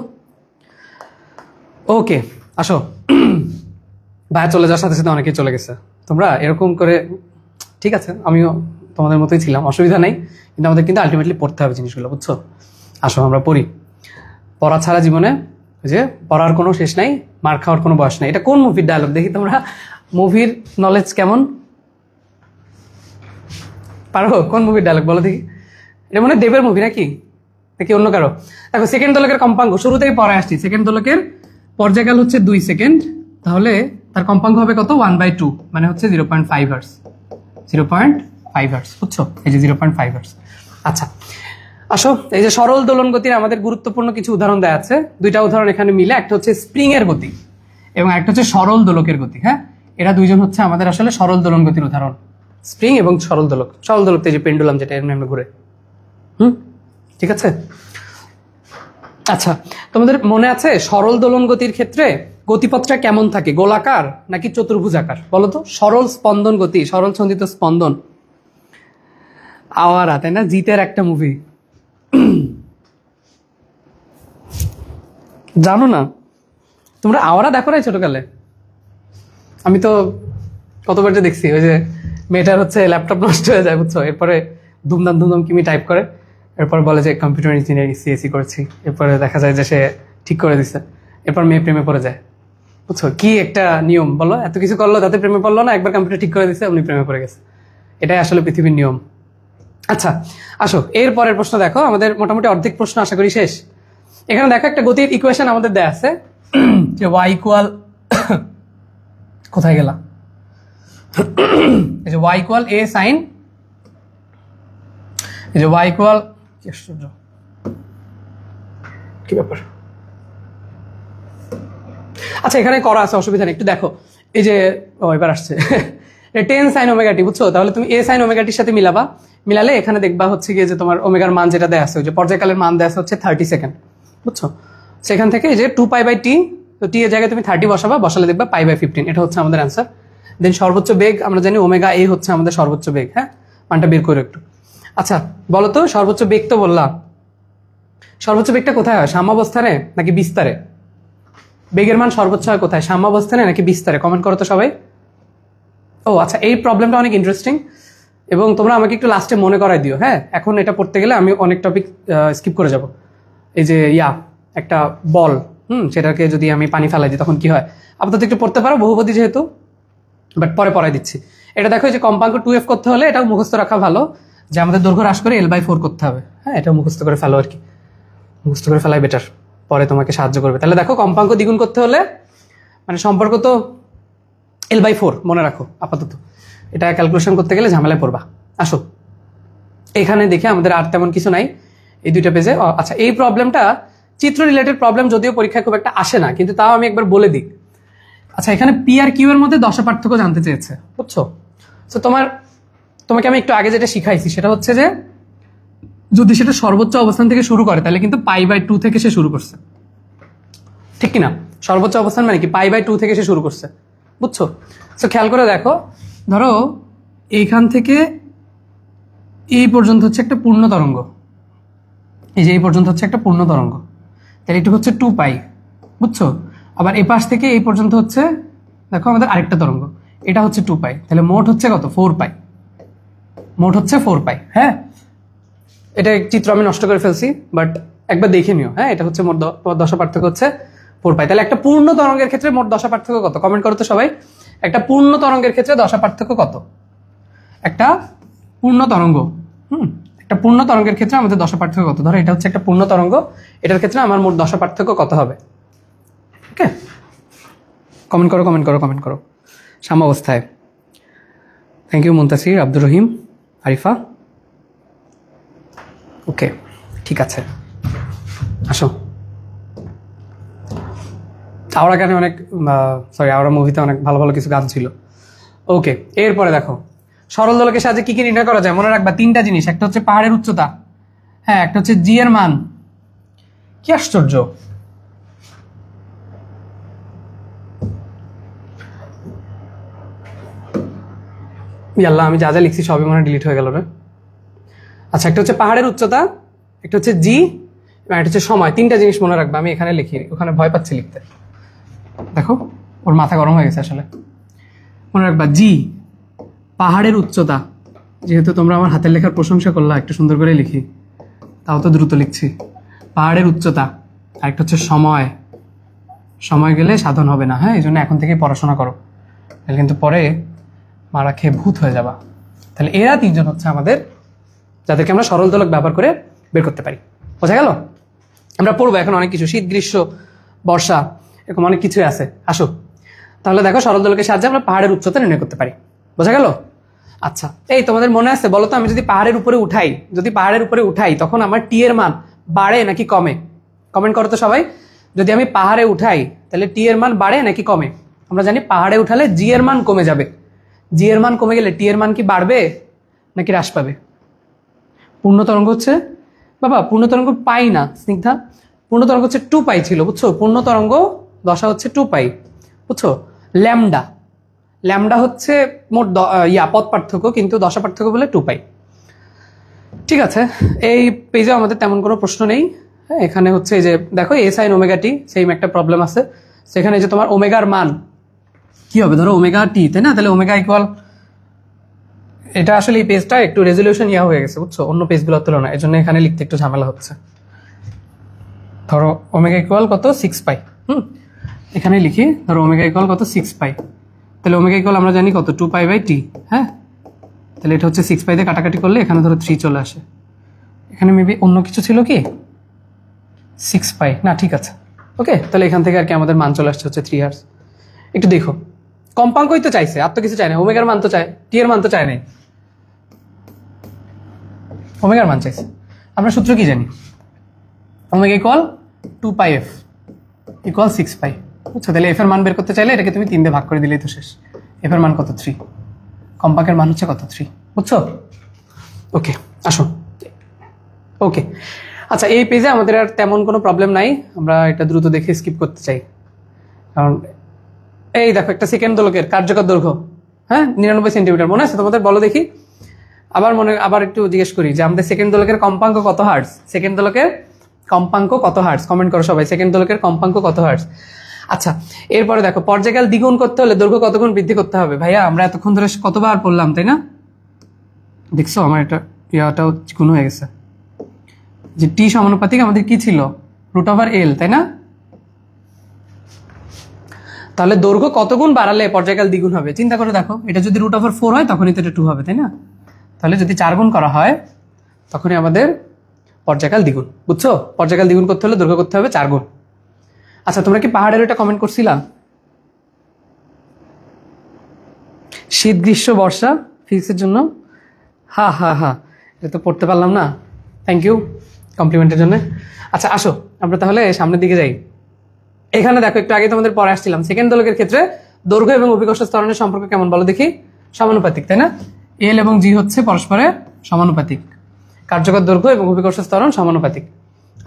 ওকে, আসো। ভাইয়া চলে যাওয়ার সাথে সাথে অনেকেই চলে গেছে। তোমরা এরকম করে, ঠিক আছে, আমিও তোমাদের মতোই ছিলাম, অসুবিধা নেই, কিন্তু আমাদের কিন্তু আলটিমেটলি পড়তে হবে জিনিসগুলো, বুঝছো? আসো আমরা পড়ি। পড়া ছাড়া জীবনে যে পড়ার কোনো শেষ নাই, মার খাওয়ার কোনো বয়স নাই। এটা কোন মুভির ডায়লগ দেখি তোমরা? মুভির নলেজ কেমন পারো? কোন মুভির ডায়লগ বলো দেখি? এটা মনে হয় দেবের মুভি নাকি নাকি অন্য কারো? দেখো, সেকেন্ড দোলকের কম্পাঙ্ক শুরুতেই পড়ে আসছি। সেকেন্ড দোলকের পর্যায়কাল হচ্ছে 2 সেকেন্ড, তাহলে তার কম্পাঙ্ক হবে কত? 1/2, মানে হচ্ছে 0.5 হার্টজ। 0.5 হার্টজ, বুঝছো? এই যে 0.5 হার্টজ। আচ্ছা আসো, এই যে সরল দোলন গতির আমাদের গুরুত্বপূর্ণ কিছু উদাহরণ দেওয়া আছে। দুইটা উদাহরণ এখানে মিলে, একটা হচ্ছে স্প্রিং এর গতি এবং একটা হচ্ছে সরল দোলকের গতি। হ্যাঁ, এরা দুইজন হচ্ছে আমাদের আসলে সরল দোলন গতির উদাহরণ, স্প্রিং এবং সরল দোলক। সরল দোলক যে পেন্ডুলাম যেটা এমনি ঘুরে, ঠিক আছে। আচ্ছা, তোমাদের মনে আছে সরল দোলন গতির ক্ষেত্রে গতিপথটা কেমন থাকে? গোলাকার নাকি চতুর্ভুজাকার? বলো তো। সরল স্পন্দন গতি, সরল ছন্দিত স্পন্দন, আওয়ারা, তাই না? জিতের একটা মুভি, জানো না তোমরা? আওয়ারা দেখো নাই ছোটকালে? আমি তো কতবার যে দেখছি, ওই যে মেয়েটার হচ্ছে ল্যাপটপ নষ্ট হয়ে যায়, বুঝছো? এরপরে ধুমধাম ধুমধাম কিমি টাইপ করে, এরপর বলে যে কম্পিউটার ইঞ্জিনিয়ারিং সিএসসি করেছি, এরপরে দেখা যায় যে সে ঠিক করে দিচ্ছে, এরপর মেয়ে প্রেমে পড়ে যায়, বুঝছো? কি একটা নিয়ম বলো? এত কিছু করলো তাতে প্রেমে পড়লো না, একবার কম্পিউটার ঠিক করে দিচ্ছে উনি প্রেমে পড়ে গেছে। এটাই আসলে পৃথিবীর নিয়ম। আচ্ছা আসো, এর পরের প্রশ্ন দেখো, আমাদের মোটামুটি অর্ধেক প্রশ্ন আশা করি শেষ। এখানে দেখো একটা গতির ইকুয়েশন আমাদের দেয়া আছে যে y ইকুয়াল, কোথায় গেলাম? এই যে y ইকুয়াল a সাইন, এই যে y ইকুয়াল, কি আশ্চর্য, কি ব্যাপার? আচ্ছা এখানে করা আছে, অসুবিধা নেই, একটু দেখো। এই যে এবার আসছে 10 সাইন ওমেগা টি, বুঝছো? তাহলে তুমি a সাইন ওমেগা টির সাথে মিলাবা, মিলালে এখানে দেখবা হচ্ছে গিয়ে যে তোমার ওমেগার মান যেটা দেয়া আছে, ওই যে পর্যায়কালের মান দেয়া আছে হচ্ছে 30 সেকেন্ড, বুঝছো? সেখান থেকে এই যে 2π/t, তো t এর জায়গায় তুমি 30 বসাবা, বসালে দেখবা π/15, এটা হচ্ছে আমাদের অ্যান্সার। দেন সর্বোচ্চ বেগ আমরা জানি ওমেগা a হচ্ছে আমাদের সর্বোচ্চ বেগ। হ্যাঁ, মানটা বের করে একটু। আচ্ছা বলো তো, সর্বোচ্চ বেগ তো বললাম, সর্বোচ্চ বেগটা কোথায় হয়, সাম্যাবস্থানে নাকি বিস্তারে? বেগের মান সর্বোচ্চ হয় কোথায়, সাম্যাবস্থানে নাকি বিস্তারে? কমেন্ট করো তো সবাই। ও আচ্ছা, এই প্রবলেমটা অনেক ইন্টারেস্টিং এবং তোমরা আমাকে একটু লাস্টে মনে করাই দিও। হ্যাঁ, এখন এটা পড়তে গেলে আমি অনেক টপিক স্কিপ করে যাব। এই যে একটা বল, সেটাকে যদি আমি পানি ফেলাই দিই তখন কি হয়, আপাতত একটু পড়তে পারো বহুপদী যেহেতু, বাট পরে পড়াই দিচ্ছি। এটা দেখো, যে কম্পাঙ্ক 2f করতে হলে এটাও মুখস্থ রাখা ভালো, যে আমাদের দৈর্ঘ্য হ্রাস করে l/4 করতে হবে। হ্যাঁ, এটা মুখস্থ করে ফেলো আর কি, মুখস্থ করে ফেলাই বেটার, পরে তোমাকে সাহায্য করবে। তাহলে দেখো, কম্পাঙ্ক দ্বিগুণ করতে হলে মানে সম্পর্ক তো l/4 মনে রাখো আপাতত, এটা ক্যালকুলেশন করতে গেলে ঝামেলায় পড়বা। আসো এখানে দেখে আমাদের আর তেমন কিছু নাই এই দুইটা পেজে। আচ্ছা, এই প্রবলেমটা চিত্র রিলেটেড প্রবলেম, যদিও পরীক্ষায় খুব একটা আসে না, কিন্তু তাও আমি একবার বলে দিই। আচ্ছা, এখানে পি আর কিউ এর মধ্যে দশা পার্থক্য জানতে চেয়েছে, বুঝছো? তো তোমাকে আমি একটু আগে যেটা শিখাইছি সেটা হচ্ছে যে যদি সেটা সর্বোচ্চ অবস্থান থেকে শুরু করে তাহলে কিন্তু π/2 থেকে সে শুরু করছে, ঠিক কিনা? সর্বোচ্চ অবস্থান মানে কি, π/2 থেকে সে শুরু করছে, বুঝছো? তো খেয়াল করে দেখো, ধরো এইখান থেকে এই পর্যন্ত হচ্ছে একটা পূর্ণ তরঙ্গ, এই যে এই পর্যন্ত হচ্ছে একটা পূর্ণ তরঙ্গ, তাহলে এটুকু হচ্ছে 2π, বুঝছো? আবার এই পাশ থেকে এই পর্যন্ত হচ্ছে দেখো আমাদের আরেকটা তরঙ্গ, এটা হচ্ছে 2π, তাহলে মোট হচ্ছে কত, 4π, মোট হচ্ছে 4π। হ্যাঁ, এটা চিত্র আমি নষ্ট করে ফেলছি, বাট একবার দেখে নিও। হ্যাঁ, এটা হচ্ছে মোট দশা পার্থক্য হচ্ছে 4π। তাহলে একটা পূর্ণ তরঙ্গের ক্ষেত্রে মোট দশা পার্থক্য কত, কমেন্ট করো তো সবাই। একটা পূর্ণ তরঙ্গের ক্ষেত্রে দশা পার্থক্য কত? একটা পূর্ণ তরঙ্গ, একটা পূর্ণ তরঙ্গের ক্ষেত্রে আমাদের দশা পার্থক্য কত? ধরো এটা হচ্ছে একটা পূর্ণ তরঙ্গ, এটার ক্ষেত্রে আমার মোট দশা পার্থক্য কত হবে? ওকে, কমেন্ট করো, কমেন্ট করো, কমেন্ট করো সাম্যাবস্থায়। Thank you Muntasir, Abdur Rahim, Arifa. ওকে, ঠিক আছে, আসো। আওড়া গানে অনেক, সরি, আওড়া মুভিতে অনেক ভালো ভালো কিছু গান ছিল। ওকে, এরপরে দেখো, সরল দোলকের সাহায্যে কি কি নির্ণয় করা যায়? মনে রাখবা তিনটা জিনিস, একটা হচ্ছে পাহাড়ের উচ্চতা, হ্যাঁ, একটা হচ্ছে জি এর মান। কি আশ্চর্য, ইয়াল্লাহ, আমি যা যা লিখছি সবই মনে ডিলিট হয়ে গেল রে। আচ্ছা, একটা হচ্ছে পাহাড়ের উচ্চতা, একটা হচ্ছে জি, এবং একটা হচ্ছে সময়। তিনটা জিনিস মনে রাখবা, আমি এখানে লিখি, ওখানে ভয় পাচ্ছি লিখতে। দেখো ওর মাথা গরম হয়ে গেছে আসলে। মনে রাখবা জি, পাহাড়ের উচ্চতা, যেহেতু তোমরা আমার হাতের লেখার প্রশংসা করলা, একটু সুন্দর করে লিখি, তাও তো দ্রুত লিখছি। পাহাড়ের উচ্চতা, আরেকটা হচ্ছে সময়, সময় গেলে সাধন হবে না। হ্যাঁ, এই জন্য এখন থেকেই পড়াশোনা করো, তাহলে কিন্তু পরে মারা খেয়ে ভূত হয়ে যাবা। তাহলে এরা তিনজন হচ্ছে আমাদের, যাদেরকে আমরা সরল দোলক ব্যবহার করে বের করতে পারি। বোঝা গেল? আমরা পড়বো এখন অনেক কিছু, শীত, গ্রীষ্ম, বর্ষা, এরকম অনেক কিছুই আছে। আসো তাহলে দেখো, সরল দোলকের সাহায্যে আমরা পাহাড়ের উচ্চতা নির্ণয় করতে পারি। বোঝা গেল? আচ্ছা, এই তোমাদের মনে আছে বলো তো, আমি যদি পাহাড়ের উপরে উঠাই তখন আমার টি এর মান বাড়ে নাকি কমে? কমেন্ট করো তো সবাই। যদি আমি পাহাড়ে উঠাই তাহলে টি এর মান বাড়ে নাকি কমে? আমরা জানি পাহাড়ে উঠালে জি এর মান কমে যাবে, জি এর মান কমে গেলে টি এর মান কি বাড়বে নাকি হ্রাস পাবে? পূর্ণ তরঙ্গ হচ্ছে, বাবা পূর্ণ তরঙ্গ পাই না স্নিগ্ধা, পূর্ণ তরঙ্গ হচ্ছে 2π ছিল, বুঝছো? পূর্ণ তরঙ্গ দশা হচ্ছে 2π, বুঝছো? ল্যামডা, ল্যামডা হচ্ছে মোট পথ পার্থক্য, কিন্তু দশা পার্থক্য বলে 2π। ঠিক আছে, এই পেজে আমাদের তেমন কোনো প্রশ্ন নেই। হ্যাঁ, এখানে হচ্ছে এই যে দেখো এ সাইন ওমেগা টি, সেম একটা প্রবলেম আছে। সেখানে যে তোমার ওমেগার মান কি হবে, ধরো ওমেগা টি, তাই না? তাহলে ওমেগা ইকুয়াল, এটা আসলে এই পেজটা একটু রেজলিউশন হয়ে গেছে, বুঝছো, অন্য পেজগুলোর তুলনায়, এই জন্য এখানে লিখতে একটু ঝামেলা হচ্ছে। ধরো ওমেগা ইকুয়াল কত, 6π। এখানে লিখি, ধরো ওমেগা ইকুয়াল কত, 6π। তাহলে ওমেগা ইকুয়াল আমরা জানি কত, 2π/t। হ্যাঁ, তাহলে এটা হচ্ছে 6π দিয়ে কাটাকাটি করলে এখানে ধরো 3 চলে আসে। এখানে মেবি অন্য কিছু ছিল কি, 6π না, ঠিক আছে। ওকে, তাহলে এখান থেকে আর কি আমাদের মান চলে আসছে হচ্ছে 3 আওয়ার্স। একটু দেখো, কম্পাঙ্কই তো চাইছে, আর তো কিছু চাই না। ওমেগার মান তো চায়, টি এর মান তো চায় নাই, ওমেগার মান চাইছে। আমরা সূত্র কি জানি, ওমেগা ইকুয়াল 2πf ইকুয়াল 6π। বুঝছো? তাহলে এফ এর মান বের করতে চাইলে এটাকে তুমি 3 দিয়ে ভাগ করে দিলেই তো শেষ। এফ এর মান কত, 3, কম্পাঙ্কের মান হচ্ছে কত, 3। বুঝছো? ওকে, আসো। ওকে, আচ্ছা, এই পেজে আমাদের আর তেমন কোনো প্রবলেম নাই, আমরা এটা দ্রুত দেখে স্কিপ করতে চাই। কারণ এই দেখো একটা সেকেন্ড দোলকের কার্যকর দৈর্ঘ্য, হ্যাঁ 99 সেন্টিমিটার, মনে আছে তোমাদের? বলো দেখি। আবার একটু জিজ্ঞেস করি যে আমাদের সেকেন্ড দোলকের কম্পাঙ্ক কত হার্টজ? সেকেন্ড দোলকের কম্পাঙ্ক কত হার্টজ? কমেন্ট করো সবাই, সেকেন্ড দোলকের কম্পাঙ্ক কত হার্টজ? আচ্ছা, এরপরে দেখো পর্যায়কাল দ্বিগুণ করতে হলে দৈর্ঘ্য কত গুণ বৃদ্ধি করতে হবে? ভাইয়া আমরা এতক্ষণ ধরে কতবার পড়লাম, তাই না? দেখছো আমার এটা ইয়াটাও চিকুন হয়ে গেছে, যে টি সমানুপাতিক আমাদের কি ছিল? √L, তাই না? তাহলে দৈর্ঘ্য কত গুণ বাড়ালে পর্যায়কাল দ্বিগুণ হবে? চিন্তা করে দেখো, এটা যদি √4 হয় তখনই তো এটা 2 হবে, তাই না? তাহলে যদি 4 গুণ করা হয় তখনই আমাদের পর্যায়কাল দ্বিগুণ। বুঝছো? পর্যায়কাল দ্বিগুণ করতে হলে দৈর্ঘ্য করতে হবে 4 গুণ। আচ্ছা, তোমরা কি পাহাড়ের এটা কমেন্ট করছিলা? শীত গ্রীষ্ম বর্ষা ফিজিক্সের জন্য? হা, এটা তো পড়তে পারলাম না, থ্যাংক ইউ কমপ্লিমেন্টের জন্য। আচ্ছা আসো আমরা তাহলে সামনের দিকে যাই। এখানে দেখো একটু আগে তোমাদের পরে আসছিলাম, সেকেন্ড দোলকের ক্ষেত্রে দৈর্ঘ্য এবং অভিকর্ষ ত্বরণের সম্পর্ক কেমন বলো দেখি? সমানুপাতিক, তাই না? এল এবং জি হচ্ছে পরস্পরের সমানুপাতিক, কার্যকর দৈর্ঘ্য এবং অভিকর্ষ ত্বরণ সমানুপাতিক।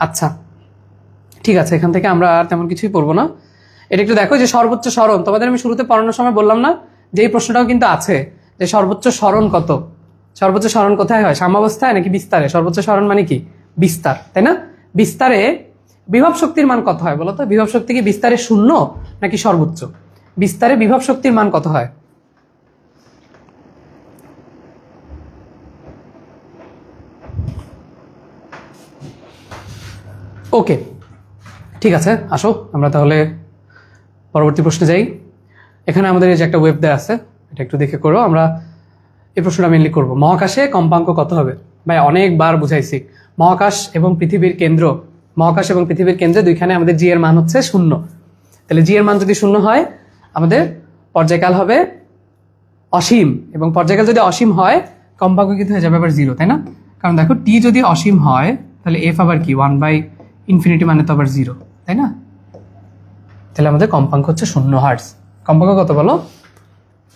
আচ্ছা ঠিক আছে, এখান থেকে আমরা আর তেমন কিছুই পড়বো না। এটা একটু দেখো যে সর্বোচ্চ সরণ, তোমাদের আমি শুরুতে পড়ানোর সময় বললাম না যে এই প্রশ্নটাও কিন্তু আছে, যে সর্বোচ্চ সরণ কত? সর্বোচ্চ সরণ কোথায় হয়? সাম্যাবস্থায় নাকি বিস্তারে? সর্বোচ্চ সরণ মানে কি? বিস্তার, তাই না? বিস্তারে বিভব শক্তির মান কত হয় বলো তো? বিভব শক্তি কি বিস্তারে 0 নাকি সর্বোচ্চ? বিস্তারে বিভব শক্তির মান কত হয়? ওকে ঠিক আছে, আসো আমরা তাহলে পরবর্তী প্রশ্নে যাই। এখানে আমাদের এই যে একটা ওয়েব দেয়া আছে, এটা একটু দেখে করো। আমরা এই প্রশ্নটা মেনলি করব, মহাকাশে কম্পাঙ্ক কত হবে? ভাই অনেকবার বুঝাইছি, মহাকাশ এবং পৃথিবীর কেন্দ্রে দুইখানে আমাদের জি এর মান হচ্ছে 0। তাহলে জি এর মান যদি 0 হয় আমাদের পর্যায়কাল হবে অসীম, এবং পর্যায়কাল যদি অসীম হয় কম্পাঙ্ক কিন্তু হয়ে যাবে আবার 0, তাই না? কারণ দেখো টি যদি অসীম হয় তাহলে এফ আবার কি 1/∞ মানে তো আবার 0, তাই না? তাহলে আমাদের কম্পাঙ্ক হচ্ছে 0 হার্টজ। কম্পাঙ্ক কত বলো?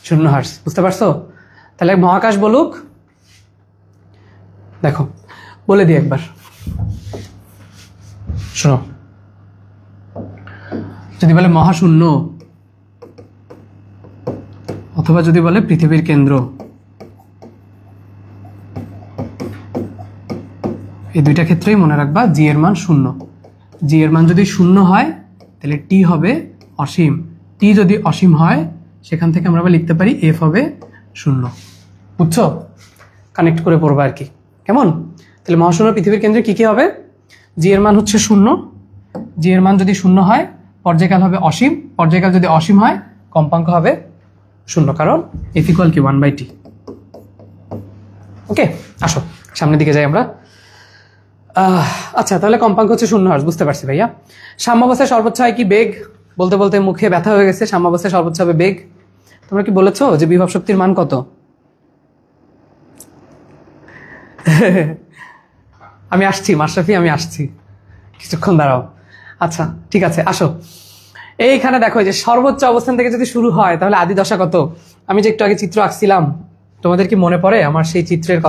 0 হার্টজ। বুঝতে পারছো? তাহলে মহাকাশ বলুক, দেখো বলে দিই একবার, শোনো, যদি বলে মহাশূন্য অথবা যদি বলে পৃথিবীর কেন্দ্র, এই দুইটা ক্ষেত্রেই মনে রাখবা জি এর মান 0। জি এর মান যদি 0 হয় তাহলে টি হবে অসীম। টি যদি অসীম হয় সেখান থেকে আমরা লিখতে পারি এফ হবে 0। বুঝছো? কানেক্ট করে পড়বা আর কি, কেমন? তাহলে মহাশূন্য পৃথিবীর কেন্দ্রে কি কি হবে? জি এর মান হচ্ছে 0, জি এর মান যদি 0 হয় পর্যায়কাল হবে অসীম, পর্যায়কাল যদি অসীম হয় কম্পাঙ্ক হবে 0, কারণ এফ ইকুয়াল কি 1/t। ওকে আসো সামনের দিকে যাই আমরা। আচ্ছা তাহলে কম্পাঙ্ক হচ্ছে 0 হার্টজ, বুঝতে পারছি ভাইয়া। সাম্যাবস্থায় সর্বোচ্চ হয় কি বেগ? বলতে বলতে মুখে ব্যথা হয়ে গেছে। সাম্যাবস্থায় সর্বোচ্চ হবে বেগ। তোমরা কি বলেছো যে বিভব শক্তির মান কত? আমি আসছি মাশরাফি, আমি আসছি, কিছুক্ষণ দাঁড়াও। আচ্ছা ঠিক আছে, আসো। এইখানে দেখো যে সর্বোচ্চ অবস্থান থেকে যদি শুরু হয় তাহলে আদি দশা কত? আমি যে একটু আগে চিত্র আঁকছিলাম, তোমাদের কি মনে পড়ে আমার সেই চিত্রের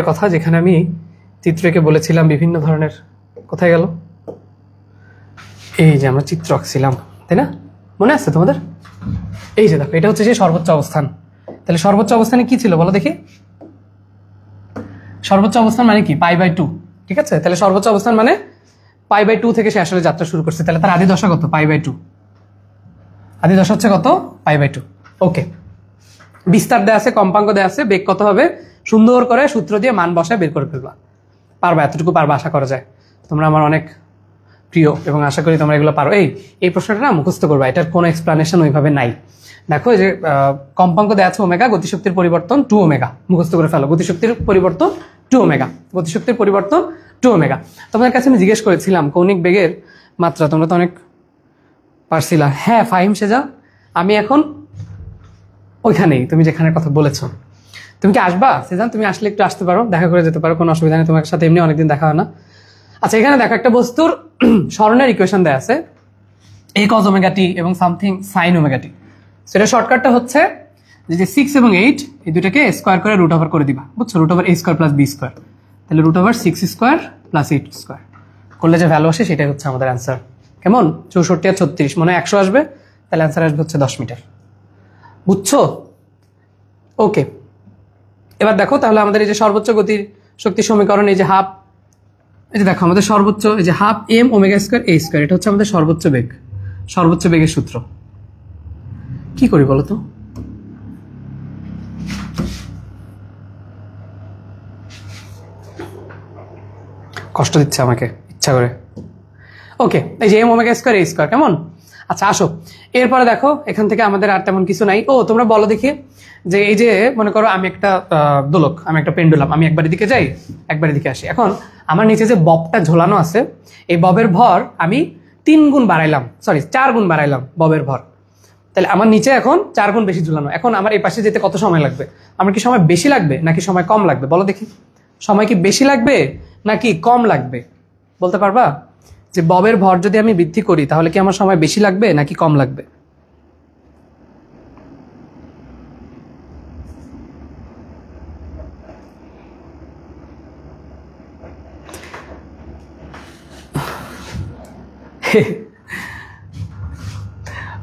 কথা? যেখানে আমি চিত্রকে বলেছিলাম বিভিন্ন ধরনের, কোথায় গেল? এই যে আমরা চিত্র আঁকছিলাম, তাই না? মনে আছে তোমাদের? এই যে দেখো, এটা হচ্ছে সেই সর্বোচ্চ অবস্থান। তাহলে সর্বোচ্চ অবস্থানে কি ছিল বলো দেখি? সর্বোচ্চ অবস্থান মানে কি? π/2। ঠিক আছে, তাহলে সর্বোচ্চ অবস্থান মানে π/2 থেকে সে আসলে যাত্রা শুরু করছে। তাহলে তার আদি দশা কত? π/2। আদি দশা হচ্ছে কত? π/2। ওকে, বিস্তার দেয়া আছে, কম্পাঙ্ক দেয়া আছে, বেগ কত হবে সুন্দর করে সূত্র দিয়ে মান বসায় বের করে ফেলবা। পারবা, এতটুকু পারবা আশা করা যায়। তোমরা আমার অনেক প্রিয় এবং আশা করি তোমরা এগুলো পারো। এই প্রশ্নটা না মুখস্থ করবা, এটার কোনো এক্সপ্লানেশন ওইভাবে নাই। দেখো যে কম্পাঙ্ক দেয়া আছে ওমেগা, গতিশক্তির পরিবর্তন 2 ওমেগা, মুখস্থ করে ফেলো। গতিশক্তির পরিবর্তন 2 ওমেগা, গতিশক্তির পরিবর্তন 2 ওমেগা। তোমাদের কাছে আমি জিজ্ঞেস করেছিলাম কৌণিক বেগের মাত্রা, তোমরা তো অনেক পারছিলা। হ্যাঁ ফাহিম সেজা, আমি এখন ওইখানেই, তুমি যেখানে কথা বলেছো। তুমি কি আসবা সেজান? তুমি আসলে একটু আসতে পারো, দেখা করে যেতে পারো, কোনো অসুবিধা নেই। তোমার সাথে এমনি অনেকদিন দেখা হয় না। আচ্ছা এখানে দেখো একটা বস্তুর স্মরণের ইকুয়েশন দেয়া আছে, a cos ওমেগা টি এবং সামথিং সাইন ওমেগা টি। সেটা শর্টকাটটা হচ্ছে যে 6 এবং 8 এই দুটাকে স্কোয়ার করে রুট ওভার করে দিবা, বুঝছো? Root over a square plus b square, তাহলে root over 6 square plus 8 square করলে যে ভ্যালু আসে সেটাই হচ্ছে আমাদের অ্যান্সার। কেমন? 64 আর 36 মনে হয় 100 আসবে, তাহলে অ্যান্সার আসবে হচ্ছে 10 মিটার। বুঝছো? ওকে, এবার দেখো তাহলে আমাদের এই যে সর্বোচ্চ গতির শক্তি সমীকরণ, এই যে হাফ, এই যে দেখো আমাদের সর্বোচ্চ এই যে half m omega square a square, এটা হচ্ছে আমাদের সর্বোচ্চ বেগ, সর্বোচ্চ বেগের সূত্র। কি করি বলো তো? কষ্ট দিচ্ছে আমাকে ইচ্ছা করে। ওকে, এই যে m omega square a square, কেমন? আচ্ছা আসো, এরপরে দেখো এখান থেকে আমাদের আর তেমন কিছু নাই। ও তোমরা বলো দেখি, যে এই যে মনে করো আমি একটা দোলক, আমি একটা পেন্ডুলাম, আমি একবার এদিকে যাই একবার এদিকে আসি। এখন আমার নিচে যে ববটা ঝোলানো আছে, এই ববের ভর আমি 3 গুণ বাড়াইলাম, সরি 4 গুণ বাড়াইলাম ববের ভর, তাহলে আমার নিচে এখন 4 গুণ বেশি ঝুলানো। এখন আমার এই পাশে যেতে কত সময় লাগবে? আমার কি সময় বেশি লাগবে নাকি সময় কম লাগবে? বলো দেখি, সময় কি বেশি লাগবে নাকি কম লাগবে? বলতে পারবা যে ববের ভর যদি আমি বৃদ্ধি করি তাহলে কি আমার সময় বেশি লাগবে নাকি কম লাগবে?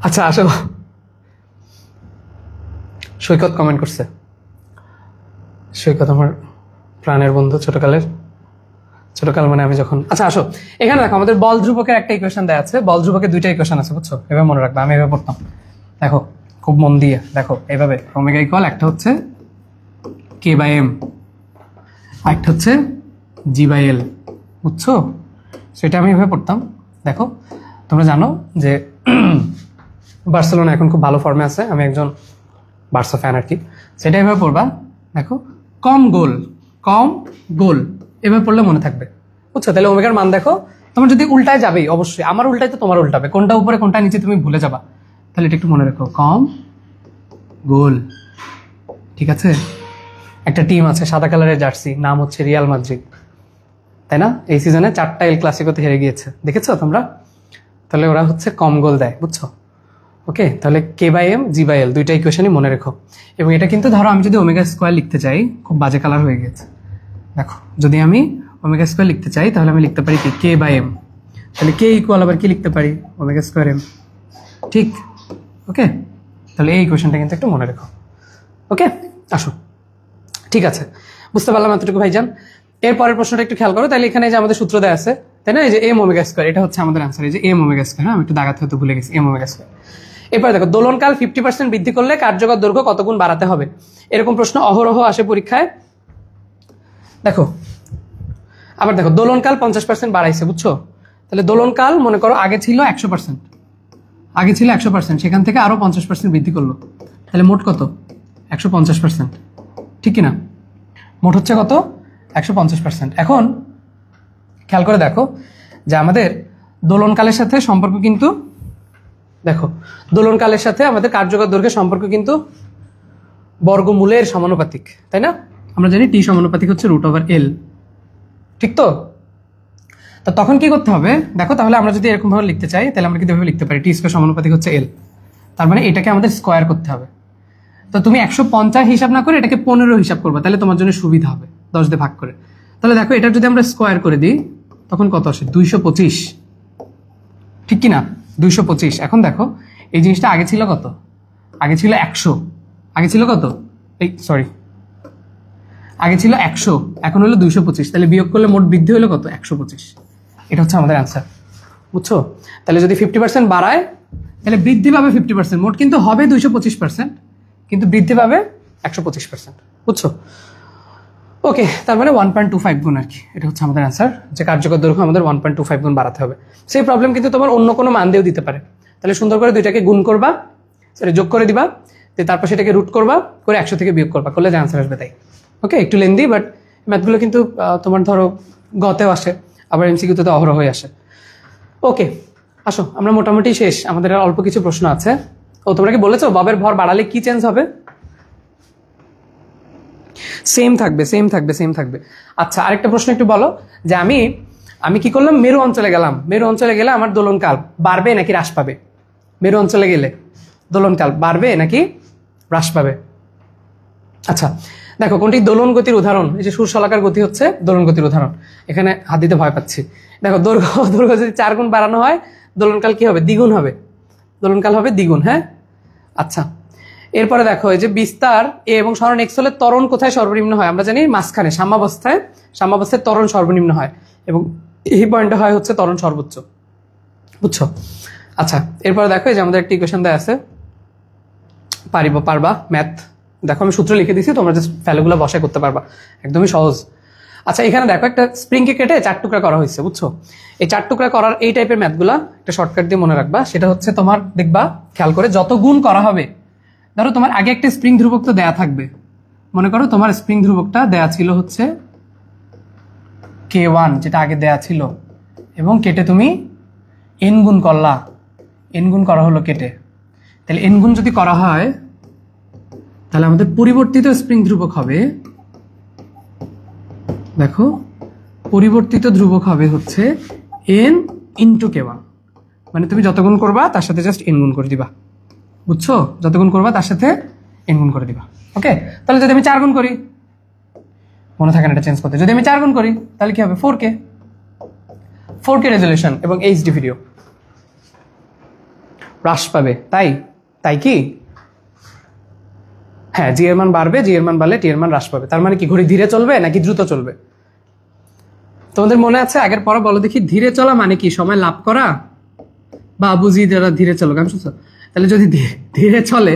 আচ্ছা আসো, সৈকত কমেন্ট করছে। সৈকত আমার প্রাণের বন্ধু, ছোটকাল মানে আমি যখন। আচ্ছা আসো, এখানে দেখো আমাদের বল ধ্রুবকের একটা ইকুয়েশন দেওয়া আছে, বল ধ্রুবকের 2টা ইকুয়েশন আছে, বুঝছো? এভাবে মনে রাখবে, আমি এভাবে পড়তাম। দেখো খুব মন দিয়ে দেখো, এইভাবে ওমেগা ইকুয়াল, একটা হচ্ছে k/m, একটা হচ্ছে g/l, বুঝছো? সেটা আমি এভাবে পড়তাম। দেখো তোমরা জানো যে বার্সেলোনা এখন খুব ভালো ফর্মে আছে, আমি একজন বার্সা ফ্যান আর কি। সেটা এভাবে পড়বা, দেখো কম গোল এভাবে পড়লে মনে থাকবে, বুঝছো? তাহলে ওমেগার মান দেখো, তোমার যদি উল্টায় যাবেই অবশ্যই, আমার উল্টায় তো তোমার উল্টাবে, কোনটা উপরে কোনটা নিচে তুমি ভুলে যাবা, তাহলে এটা একটু মনে রাখো, কম গোল। ঠিক আছে? একটা টিম আছে সাদা কালারের জার্সি, নাম হচ্ছে রিয়াল মাদ্রিদ, তাই না? এই সিজনে 4টা এল ক্লাসিকোতে হেরে গিয়েছে, দেখেছো তোমরা? তাহলে ওরা হচ্ছে কম গোল দেয়, বুঝছো? ওকে, তাহলে k/m g/l 2টা ইকুয়েশনই মনে রেখো। এবং এটা কিন্তু ধরো আমি যদি ওমেগা স্কোয়ার লিখতে চাই, খুব বাজে কালার হয়ে গেছে, দেখো যদি আমি ওমেগা স্কোয়ার লিখতে চাই তাহলে আমি লিখতে পারি কি k/m, তাহলে k ইকুয়াল আবার কি লিখতে পারি? ওমেগা স্কোয়ার m, ঠিক? ওকে, তাহলে এই ইকুয়েশনটা কিন্তু একটু মনে রেখো। ওকে আসো, ঠিক আছে, বুঝতে পারলাম এতটুকু ভাইজান। এর পরের প্রশ্নটা একটু খেয়াল করো, তাহলে এখানে যে আমাদের সূত্র দেওয়া আছে, তাই না? এই যে m ওমেগা স্কোয়ার, এটা হচ্ছে আমাদের অ্যান্সার, এই যে m ওমেগা স্কোয়ার। হ্যাঁ, আমি একটু দাগাতে হয়তো ভুলে গেছি, m ওমেগা স্কোয়ার। এরপরে দেখো দোলনকাল 50% বৃদ্ধি করলে কার্যকর দৈর্ঘ্য কত গুণ বাড়াতে হবে? এরকম প্রশ্ন অহরহ আসে পরীক্ষায়। দেখো আবার দেখো দোলনকাল 50% বাড়াইছে, বুঝছো? তাহলে দোলনকাল মনে করো আগে ছিল 100%, আগে ছিল 100%, সেখান থেকে আরো 50% বৃদ্ধি করলো, তাহলে মোট কত? 150%, ঠিক কিনা? মোট হচ্ছে কত? 150%। এখন খেয়াল করে দেখো যে আমাদের দোলনকালের সাথে সম্পর্ক কিন্তু, দেখো দোলনকালের সাথে আমাদের কার্যকর দৈর্ঘ্যের সম্পর্ক কিন্তু বর্গমূলের সমানুপাতিক, তাই না? আমরা জানি টি সমানুপাতিক হচ্ছে √l, ঠিক তো? তা তখন কি করতে হবে দেখো, তাহলে আমরা যদি এরকম ভাবে লিখতে চাই তাহলে আমরা কিন্তু এভাবে লিখতে পারি, টি স্কয়ার সমানুপাতিক হচ্ছে l, তার মানে এটাকে আমাদের স্কয়ার করতে হবে। তো তুমি 150 হিসাব না করে এটাকে 15 হিসাব করবে, তাহলে তোমার জন্য সুবিধা হবে 10 দিয়ে ভাগ করে। তাহলে দেখো এটা যদি আমরা স্কয়ার করে দিই তখন কত আসে? 225, ঠিক কিনা? 225। এখন দেখো এই জিনিসটা আগে ছিল কত? আগে ছিল 100, আগে ছিল কত? এই সরি, আগে ছিল 100, এখন হলো 225, তাহলে বিয়োগ করলে মোট বৃদ্ধি হলো কত? 125। এটা হচ্ছে আমাদের অ্যান্সার, বুঝছো? তাহলে যদি 50% বাড়ায় তাহলে বৃদ্ধি পাবে 50%, মোট কিন্তু হবে 225%, কিন্তু বৃদ্ধি পাবে 125%, বুঝছো? ওকে, তার মানে 1.25 গুণ আর কি, এটা হচ্ছে আমাদের অ্যান্সার, যে কার্যকর দৈর্ঘ্য আমাদের 1.25 গুণ বাড়াতে হবে। সেই প্রবলেম কিন্তু তোমার অন্য কোনো মান দিয়েও দিতে পারে, তাহলে সুন্দর করে দুইটাকে গুণ করবা, সরি যোগ করে দিবা, তারপর সেটাকে রুট করবা, করে 100 থেকে বিয়োগ করবা, করলে যে অ্যান্সার আসবে তাই। ওকে, একটু লেন্দি, বাট ম্যাথগুলো কিন্তু তোমার ধরো গতেও আসে, আবার এমসিকিউতে তো অহরহ হয়ে আসে। ওকে আসো, আমরা মোটামুটি শেষ, আমাদের আর অল্প কিছু প্রশ্ন আছে। ও তোমরা কি বলেছো ববের ভর বাড়ালে কি চেঞ্জ হবে? সেম থাকবে, সেম থাকবে, সেম থাকবে। আচ্ছা আরেকটা প্রশ্ন একটু বলো, যে আমি কি করলাম, মেরু অঞ্চলে গেলাম, মেরু অঞ্চলে গেলে আমার দোলনকাল বাড়বে নাকি হ্রাস পাবে? মেরু অঞ্চলে গেলে দোলনকাল বাড়বে নাকি হ্রাস পাবে? আচ্ছা দেখো কোনটি দোলন গতির উদাহরণ? এই যে সুরশলাকার গতি হচ্ছে দোলন গতির উদাহরণ। এখানে হাত দিতে ভয় পাচ্ছি। দেখো দৈর্ঘ্য যদি 4 গুণ বাড়ানো হয় দোলনকাল কি হবে? দ্বিগুণ হবে। দোলনকাল হবে দ্বিগুণ। হ্যাঁ, আচ্ছা এরপরে দেখো এই যে বিস্তার এ এবং সরণ এক্স হলে ত্বরণ কোথায় সর্বনিম্ন হয়? আমরা জানি মাঝখানে সাম্যাবস্থায় ত্বরণ সর্বনিম্ন হয় এবং এই পয়েন্টে হয় হচ্ছে ত্বরণ সর্বোচ্চ। বুঝছো? আচ্ছা এরপরে দেখো এই যে আমাদের একটা ইকুয়েশন দেয়া আছে, পারবা ম্যাথ। দেখো আমি সূত্র লিখে দিছি, তোমরা জাস্ট ভ্যালুগুলো বসায় করতে পারবা, একদমই সহজ। আচ্ছা এখানে দেখো একটা স্প্রিংকে কেটে 4 টুকরা করা হয়েছে। বুঝছো? এই 4 টুকরা করার এই টাইপের ম্যাথগুলা একটা শর্টকাট দিয়ে মনে রাখবা। সেটা হচ্ছে তোমার দেখবা খেয়াল করে যত গুণ করা হবে, ধরো তোমার আগে একটা স্প্রিং ধ্রুবক তো দেয়া থাকবে। মনে করো তোমার স্প্রিং ধ্রুবকটা দেয়া ছিল হচ্ছে K1, যেটা আগে দেয়া ছিল, এবং কেটে তুমি n গুণ করলা, n গুণ করা হলো কেটে। তাহলে n গুণ যদি করা হয় তাহলে আমাদের পরিবর্তিত স্প্রিং ধ্রুবক হবে, দেখো পরিবর্তিত ধ্রুবক হবে হচ্ছে n ইন্টু K1। মানে তুমি যত গুণ করবা তার সাথে জাস্ট n গুণ করে দিবা। বুঝছো? যত গুণ করবা তার সাথে n গুণ করে দিবা। ওকে, তাহলে যদি আমি 4 গুণ করি, মনে থাকে না এটা চেঞ্জ করতে, যদি আমি 4 গুণ করি তাহলে কি হবে? 4K রেজলিউশন এবং এইচডি ভিডিও হ্রাস পাবে। তাই কি? হ্যাঁ, জি এর মান বাড়বে, জি এর মান বাড়লে টি এর মান হ্রাস পাবে। তার মানে কি ঘড়ি ধীরে চলবে নাকি দ্রুত চলবে? তোমাদের মনে আছে আগের পরে বলো দেখি, ধীরে চলা মানে কি? সময় লাভ করা বা বুঝি যারা ধীরে চলো আমি শুনছো। তাহলে যদি ধীরে চলে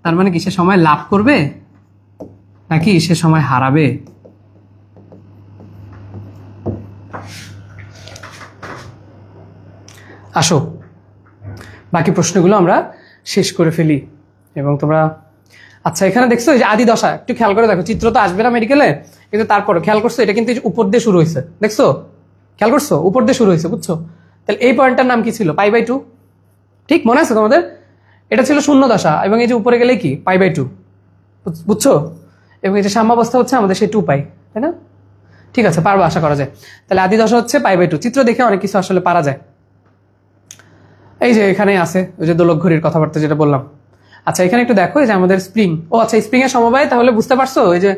তার মানে কি সে সময় লাভ করবে নাকি সে সময় হারাবে? আসো বাকি প্রশ্নগুলো আমরা শেষ করে ফেলি এবং তোমরা, আচ্ছা এখানে দেখছো এই যে আদি দশা, একটু খেয়াল করে দেখো, চিত্র তো আসবে না মেডিকেলে, কিন্তু তারপরে খেয়াল করছো এটা কিন্তু উপর দিয়ে শুরু হয়েছে। দেখছো? খেয়াল করছো? উপর দিয়ে শুরু হয়েছে। বুঝছো? তাহলে এই পয়েন্টটার নাম কি ছিল? π/2। ঠিক মনে আছে তোমাদের? এটা ছিল শূন্য দশা এবং এই যে উপরে গেলে কি? π/2। বুঝছো? এবং এই যে সাম্যাবস্থা হচ্ছে আমাদের সেই 2π, তাই না? ঠিক আছে, পারবো আশা করা যায়। তাহলে আদি দশা হচ্ছে π/2। চিত্র দেখে অনেক কিছু আসলে পারা যায়। এই যে এখানে আছে ওই যে দোলক ঘড়ির কথাবার্তা যেটা বললাম। আচ্ছা এখানে একটু দেখো এই যে আমাদের স্প্রিং, ও আচ্ছা স্প্রিং এর সমবায়, তাহলে বুঝতে পারছো এই যে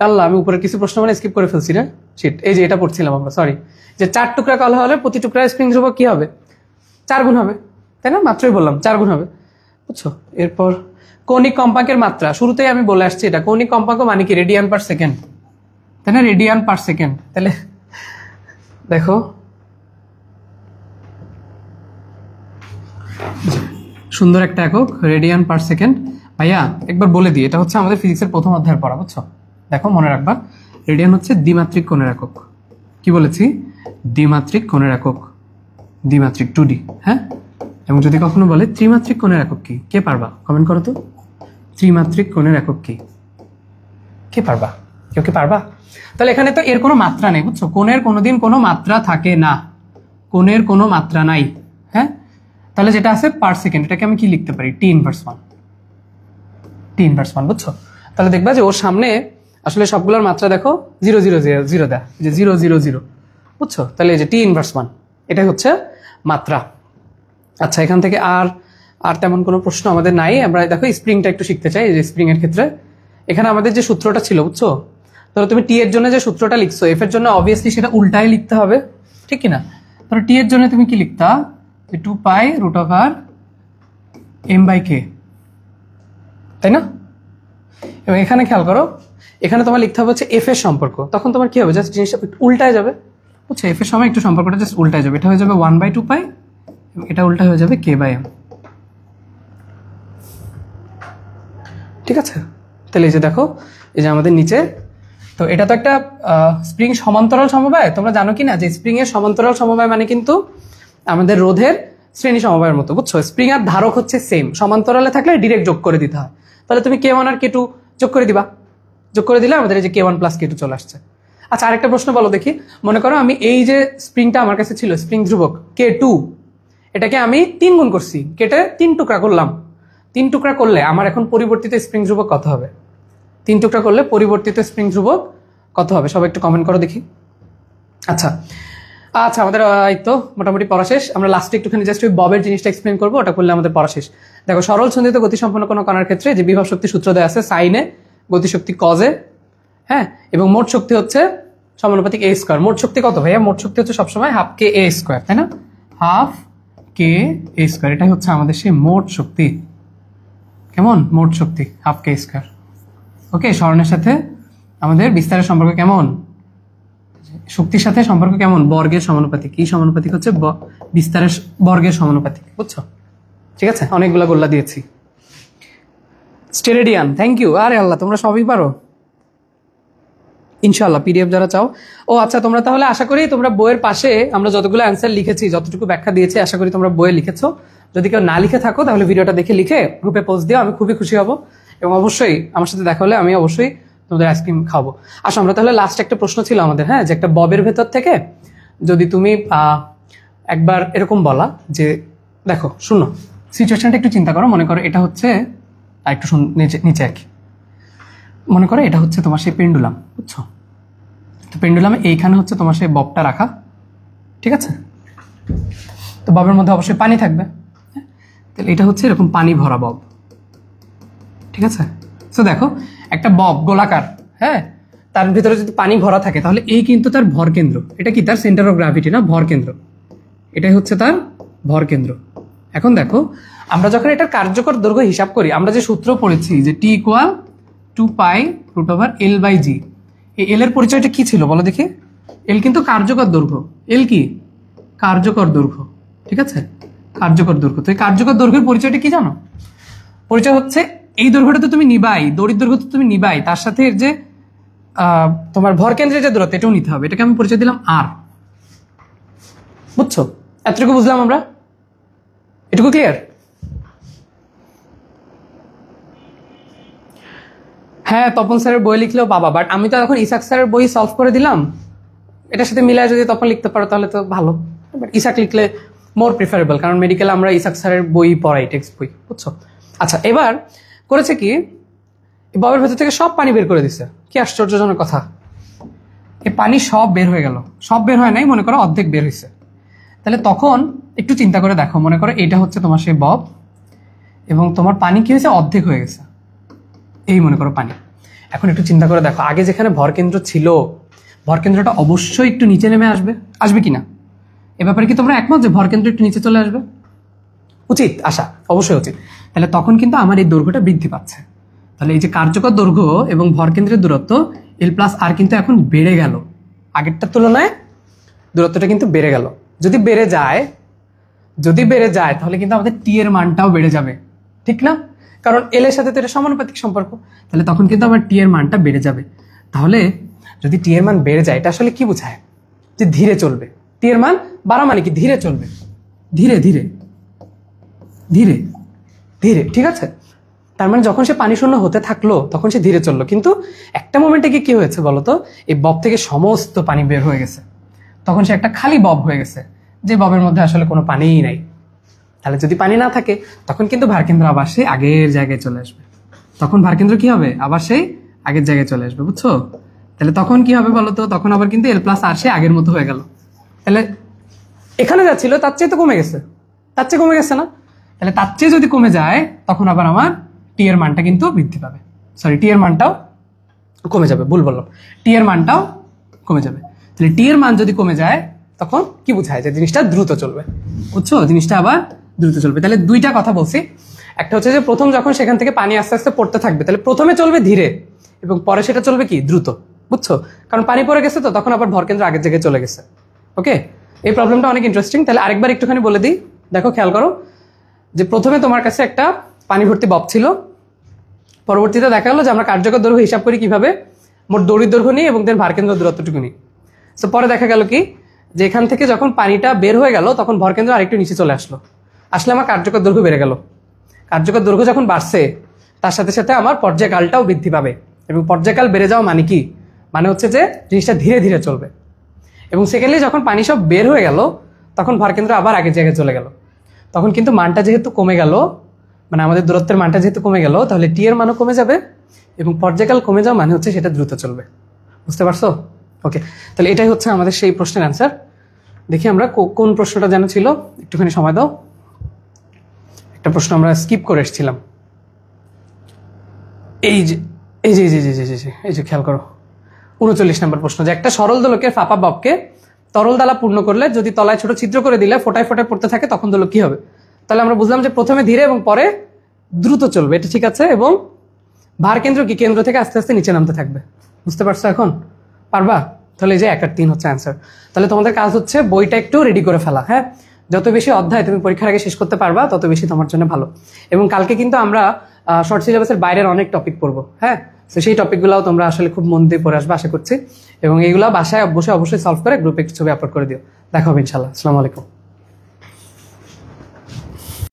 আল্লাহ আমি উপরের কিছু প্রশ্ন মানে স্কিপ করে ফেলছি না, শিট। এই যে এটা পড়ছিলাম আমরা, সরি, যে 4 টুকরা কলা হলে প্রতি টুকরা স্প্রিং ধ্রুবক কি হবে? 4 গুণ হবে, তাই না? মাত্রই বললাম 4 গুণ হবে। বুঝছো? এরপর কৌণিক কম্পাঙ্কের মাত্রা, শুরুতেই আমি বলে আসছি এটা কৌণিক কম্পাঙ্ক মানে কি? রেডিয়ান পার সেকেন্ড, তাই না? Radian per second. তাহলে দেখো সুন্দর একটা একক, রেডিয়ান পার সেকেন্ড। ভাইয়া একবার বলে দিই, এটা হচ্ছে আমাদের ফিজিক্সের প্রথম অধ্যায়ের পড়া। বুঝছো? দেখো মনে রাখবা, রেডিয়ান হচ্ছে দ্বিমাত্রিক কোণের একক। কি বলেছি? দ্বিমাত্রিক কোণের একক, দ্বিমাত্রিক 2D। হ্যাঁ, এবং যদি কখনো বলে ত্রিমাত্রিক কোণের একক কি, কে পারবা? কমেন্ট করো তো, ত্রিমাত্রিক কোণের একক কি? কে পারবা? কেউ কি পারবা? তাহলে এখানে তো এর কোনো মাত্রা নেই। বুঝছো? কোণের কোনোদিন কোনো মাত্রা থাকে না, কোণের কোনো মাত্রা নাই। হ্যাঁ, তাহলে যেটা আছে পার সেকেন্ড, এটাকে আমি কি লিখতে পারি? T−1, T−1। বুঝছো? তাহলে দেখবা যে ওর সামনে আসলে সবগুলোর মাত্রা দেখো 0,0,0,0 দেয়, যে 0,0,0,0। বুঝছো? তাহলে এই যে T−1 এটাই হচ্ছে মাত্রা। আচ্ছা এখান থেকে আর তেমন কোনো প্রশ্ন আমাদের নাই। আমরা দেখো স্প্রিংটা একটু শিখতে চাই। এই যে স্প্রিং এর ক্ষেত্রে এখানে আমাদের যে সূত্রটা ছিল, বুঝছো? ধরো তুমি টি এর জন্য যে সূত্রটা লিখছো, এফ এর জন্য অবভিয়াসলি সেটা উল্টায় লিখতে হবে, ঠিক কিনা? ধরো টি এর জন্য তুমি কি লিখতা? 2π√m/k, তাই না? এবং এখানে খেয়াল করো, এখানে তোমার লিখতে হবে হচ্ছে এফ এর সম্পর্ক। তখন তোমার কি হবে? জাস্ট জিনিসটা উল্টায় যাবে। বুঝছো? এফ এর সময় একটু সম্পর্কটা জাস্ট উল্টায় যাবে। এটা হয়ে যাবে 1/2π, এটা উল্টা হয়ে যাবে k/m। ঠিক আছে? তাহলে এই যে দেখো এই যে আমাদের নিচে, তো এটা তো একটা স্প্রিং সমান্তরাল সমবায়। তোমরা জানো কি না যে স্প্রিং এর সমান্তরাল সমবায় মানে কিন্তু আমাদের রোধের শ্রেণী সমবায়ের মতো। বুঝছো? স্প্রিং আর ধারক হচ্ছে সেম, সমান্তরালে থাকলে ডিরেক্ট যোগ করে দিতে হয়। তাহলে তুমি K1 আর K2 যোগ করে দিবা, যোগ করে দিলে আমাদের এই যে K1 + K2 চলে আসছে। আচ্ছা আরেকটা প্রশ্ন বলো দেখি, মনে করো আমি এই যে স্প্রিংটা আমার কাছে ছিল, স্প্রিং ধ্রুবক K2, এটাকে আমি 3 গুণ করছি, কেটে 3 টুকরা করলাম। 3 টুকরা করলে আমার এখন পরিবর্তিত স্প্রিং ধ্রুবক কত হবে? 3 টুকরা করলে পরিবর্তিত স্প্রিং ধ্রুবক কত হবে? সবাই একটু কমেন্ট করো দেখি। আচ্ছা আমাদের এই তো মোটামুটি পড়া শেষ। আমরা লাস্টে একটুখানি জাস্ট ওই ববের জিনিসটা এক্সপ্লেন করবো, ওটা করলে আমাদের পড়া শেষ। দেখো সরল সন্ধিত গতি সম্পন্ন কোনো কণার ক্ষেত্রে যে বিভব শক্তি সূত্র দেওয়া আছে সাইনে গতিশক্তি কজ এ, হ্যাঁ, এবং মোট শক্তি হচ্ছে সমানুপাতিক a স্কয়ার। মোট শক্তি কত ভাইয়া? মোট শক্তি হচ্ছে সবসময় হাফ কে a স্কয়ার, তাই না? হাফ কে a স্কয়ার, এটাই হচ্ছে আমাদের সেই মোট শক্তি। কেমন? মোট শক্তি হাফ কে স্কয়ার। ওকে, স্মরণের সাথে আমাদের বিস্তারের সম্পর্ক কেমন? শক্তির সাথে সম্পর্ক কেমন? বর্গের সমানুপাতিক। কি সমানুপাতিক? হচ্ছে বিস্তারের বর্গের সমানুপাতিক। বুঝছো? ঠিক আছে, অনেকগুলা গোল্লা দিয়েছি। Steradian, thank you. আরে আল্লাহ, তোমরা সবই পারো ইনশাআল্লাহ। পিডিএফ যারা চাও, ও আচ্ছা, তোমরা তাহলে আশা করি তোমরা বইয়ের পাশে আমরা যতগুলো অ্যান্সার লিখেছি, যতটুকু ব্যাখ্যা দিয়েছি, আশা করি তোমরা বইয়ে লিখেছো। যদি কেউ না লিখে থাকো তাহলে ভিডিওটা দেখে লিখে গ্রুপে পোস্ট দিও, আমি খুবই খুশি হব। এবং অবশ্যই আমার সাথে দেখা হলে আমি অবশ্যই তোমাদের আইসক্রিম খাবো। আসো আমরা তাহলে লাস্ট একটা প্রশ্ন ছিল আমাদের, হ্যাঁ, যে একটা ববের ভেতর থেকে যদি তুমি একবার এরকম বলা যে, দেখো শুনো, সিচুয়েশনটা একটু চিন্তা করো। মনে করো এটা হচ্ছে একটু নিচে এক, মনে করো এটা হচ্ছে তোমার সেই পেন্ডুলাম, বুঝছো? তো পেন্ডুলামে এইখানে হচ্ছে তোমার সেই ববটা রাখা, ঠিক আছে? তো ববের মধ্যে অবশ্যই পানি থাকবে, তাহলে এটা হচ্ছে এরকম পানি ভরা বব, ঠিক আছে? তো দেখো একটা বব গোলাকার, হ্যাঁ, তার ভিতরে যদি পানি ভরা থাকে তাহলে এই কিন্তু তার ভর কেন্দ্র। এটা কি? তার সেন্টার অফ গ্র্যাভিটি, না ভর কেন্দ্র। এটাই হচ্ছে তার ভর কেন্দ্র। এখন দেখো আমরা যখন এটার কার্যকর দৈর্ঘ্য হিসাব করি, আমরা যে সূত্র পড়েছি যে টি ইকুয়াল 2π√L/g, এই এল এর পরিচয়টা কি ছিল বলো দেখি? এল কিন্তু কার্যকর দৈর্ঘ্য। এল কি? কার্যকর দৈর্ঘ্য, ঠিক আছে? কার্যকর দৈর্ঘ্য। তো এই কার্যকর দৈর্ঘ্যের পরিচয়টা কি জানো? পরিচয় হচ্ছে এই দৈর্ঘ্যটা তো তুমি নিবাই, দড়ির দৈর্ঘ্য তো তুমি নিবাই, তার সাথে এর যে তোমার ভর কেন্দ্রের যে দূরত্ব এটাও নিতে হবে। এটাকে আমি পরিচয় দিলাম আর। বুঝছো? এতটুকু বুঝলাম আমরা? এটুকু ক্লিয়ার? হ্যাঁ, তপন স্যারের বই লিখলেও পাবা, বাট আমি তো এখন ইসাক স্যারের বই সলভ করে দিলাম, এটার সাথে মিলায় যদি তপন লিখতে পারো তাহলে তো ভালো, বাট ইসাক লিখলে মোর প্রিফারেবল, কারণ মেডিকেলে আমরা ইসাক স্যারের বই পড়াই, টেক্সট বই, বুঝছো? আচ্ছা, এবার করেছে কি, ববের ভেতর থেকে সব পানি বের করে দিছে। কি আশ্চর্যজনক কথা! এই পানি সব বের হয়ে গেল। সব বের হয় নাই, মনে করো অর্ধেক বের হয়েছে। তাহলে তখন একটু চিন্তা করে দেখো, মনে করো এটা হচ্ছে তোমার সেই বব, এবং তোমার পানি কি হয়েছে? অর্ধেক হয়ে গেছে। এই মনে করো পানি। এখন একটু চিন্তা করে দেখো, আগে যেখানে ভরকেন্দ্র ছিল, ভরকেন্দ্রটা অবশ্যই একটু নিচে নেমে আসবে, আসবে কিনা? এ ব্যাপারে কি তোমরা একমত যে ভরকেন্দ্র একটু নিচে চলে আসবে? উচিত, আশা অবশ্যই উচিত। তাহলে তখন কিন্তু আমার এই দৈর্ঘ্যটা বৃদ্ধি পাচ্ছে। তাহলে এই যে কার্যকর দৈর্ঘ্য এবং ভরকেন্দ্রের দূরত্ব L+R কিন্তু এখন বেড়ে গেল, আগেরটার তুলনায় দূরত্বটা কিন্তু বেড়ে গেল। যদি বেড়ে যায় তাহলে কিন্তু আমাদের টি এর মানটাও বেড়ে যাবে, ঠিক না? কারণ এল এর সাথে তো এটা সমানুপাতিক সম্পর্ক, তাহলে তখন কিন্তু আমার টি এর মানটা বেড়ে যাবে। তাহলে যদি টি এর মান বেড়ে যায়, এটা আসলে কি বোঝায়? যে ধীরে চলবে। টি এর মান বাড়া মানে কি? ধীরে চলবে, ধীরে ধীরে ধীরে ধীরে, ঠিক আছে? তার মানে যখন সে পানি শূন্য হতে থাকলো তখন সে ধীরে চললো, কিন্তু একটা মোমেন্টে গিয়ে কি হয়েছে বলতো? এই বব থেকে সমস্ত পানি বের হয়ে গেছে, তখন সে একটা খালি বব হয়ে গেছে, যে ববের মধ্যে আসলে কোনো পানিই নাই। তাহলে যদি পানি না থাকে তখন কিন্তু ভারকেন্দ্র আবার সেই আগের জায়গায় চলে আসবে। তখন ভারকেন্দ্র কি হবে? আবার সেই আগের জায়গায় চলে আসবে, বুঝছো? তাহলে তখন কি হবে বলতো? তখন আবার কিন্তু L+R সে আগের মতো হয়ে গেল। তাহলে এখানে যাচ্ছিল তার চেয়ে তো কমে গেছে, তার চেয়ে কমে গেছে না? তাহলে তার চেয়ে যদি কমে যায় তখন আবার আমার টি এর মানটা কিন্তু বৃদ্ধি পাবে, সরি টি এর মানটাও কমে যাবে, ভুল বললাম, টি এর মানটাও কমে যাবে। তাহলে টি এর মান যদি কমে যায় তখন কি বোঝায়? যে জিনিসটা দ্রুত চলবে, বুঝছো? জিনিসটা আবার দ্রুত চলবে। তাহলে দুইটা কথা বলছি, একটা হচ্ছে যে প্রথম যখন সেখান থেকে পানি আস্তে আস্তে পড়তে থাকবে, তাহলে প্রথমে চলবে ধীরে এবং পরে সেটা চলবে কি? দ্রুত, বুঝছো? কারণ পানি পড়ে গেছে তো তখন আবার ভরকেন্দ্র আগের জায়গায় চলে গেছে। ওকে, এই প্রবলেমটা অনেক ইন্টারেস্টিং। তাহলে আরেকবার একটুখানি বলে দিই, দেখো খেয়াল করো, যে প্রথমে তোমার কাছে একটা পানি ভর্তি বব ছিল, পরবর্তীতে দেখা গেলো যে আমরা কার্যকর দৈর্ঘ্য হিসাব করি কিভাবে? মোট দড়ির দৈর্ঘ্য নিই এবং দেন ভারকেন্দ্র দূরত্বটুকু নিই। তো পরে দেখা গেল কি, যে এখান থেকে যখন পানিটা বের হয়ে গেল তখন ভরকেন্দ্র আরেকটু নিচে চলে আসলে আমার কার্যকর দৈর্ঘ্য বেড়ে গেল। কার্যকর দৈর্ঘ্য যখন বাড়ছে তার সাথে সাথে আমার পর্যায়কালটাও বৃদ্ধি পাবে, এবং পর্যায়কাল বেড়ে যাওয়া মানে কি? মানে হচ্ছে যে জিনিসটা ধীরে ধীরে চলবে। এবং সেকেন্ডলি যখন পানি সব বের হয়ে গেল তখন ভরকেন্দ্র আবার আগের জায়গায় চলে গেল। তখন কিন্তু মানটা যেহেতু কমে গেল, মানে আমাদের দূরত্বের মানটা যেহেতু কমে গেল, তাহলে টি এর মানও কমে যাবে এবং পর্যায়কাল কমে যাওয়া মানে হচ্ছে সেটা দ্রুত চলবে। বুঝতে পারছো? ওকে, তাহলে এটাই হচ্ছে আমাদের সেই প্রশ্নের অ্যান্সার। দেখি আমরা কোন প্রশ্নটা যেন ছিল, একটুখানি সময় দাও। একটা প্রশ্ন আমরা স্কিপ করে এসেছিলাম, এই যে এই যে জি জি জি জি জি এই যে খেয়াল করো 39 নম্বর প্রশ্ন, যে একটা সরল দোলকের ফাঁপা ববকে তরল দ্বারা পূর্ণ করলে যদি তলায় ছোট ছিদ্র করে দিলে ফোটায় ফোটায় পড়তে থাকে তখন দোলক কি হবে? তাহলে আমরা বুঝলাম যে প্রথমে ধীরে এবং পরে দ্রুত চলবে, এটা ঠিক আছে, এবং ভার কেন্দ্র কি কেন্দ্র থেকে আস্তে আস্তে নিচে নামতে থাকবে। বুঝতে পারছো এখন? পারবা? তাহলে এই যে 1 আর 3 হচ্ছে অ্যান্সার। তাহলে তোমাদের কাজ হচ্ছে বইটা একটু রেডি করে ফেলা। হ্যাঁ, যত বেশি অধ্যায় তুমি পরীক্ষার আগে শেষ করতে পারবা তত বেশি তোমার জন্য ভালো। এবং কালকে কিন্তু আমরা শর্ট সিলেবাসের বাইরের অনেক টপিক পড়বো। হ্যাঁ, তো সেই টপিকগুলোও তোমরা আসলে খুব মন দিয়ে পড়ে আসবে আশা করছি, এবং এইগুলো বাসায় বসে অবশ্যই সলভ করে গ্রুপে ছবি আপলোড করে দিও। দেখা হবে ইনশাল্লাহ। আসসালামু আলাইকুম।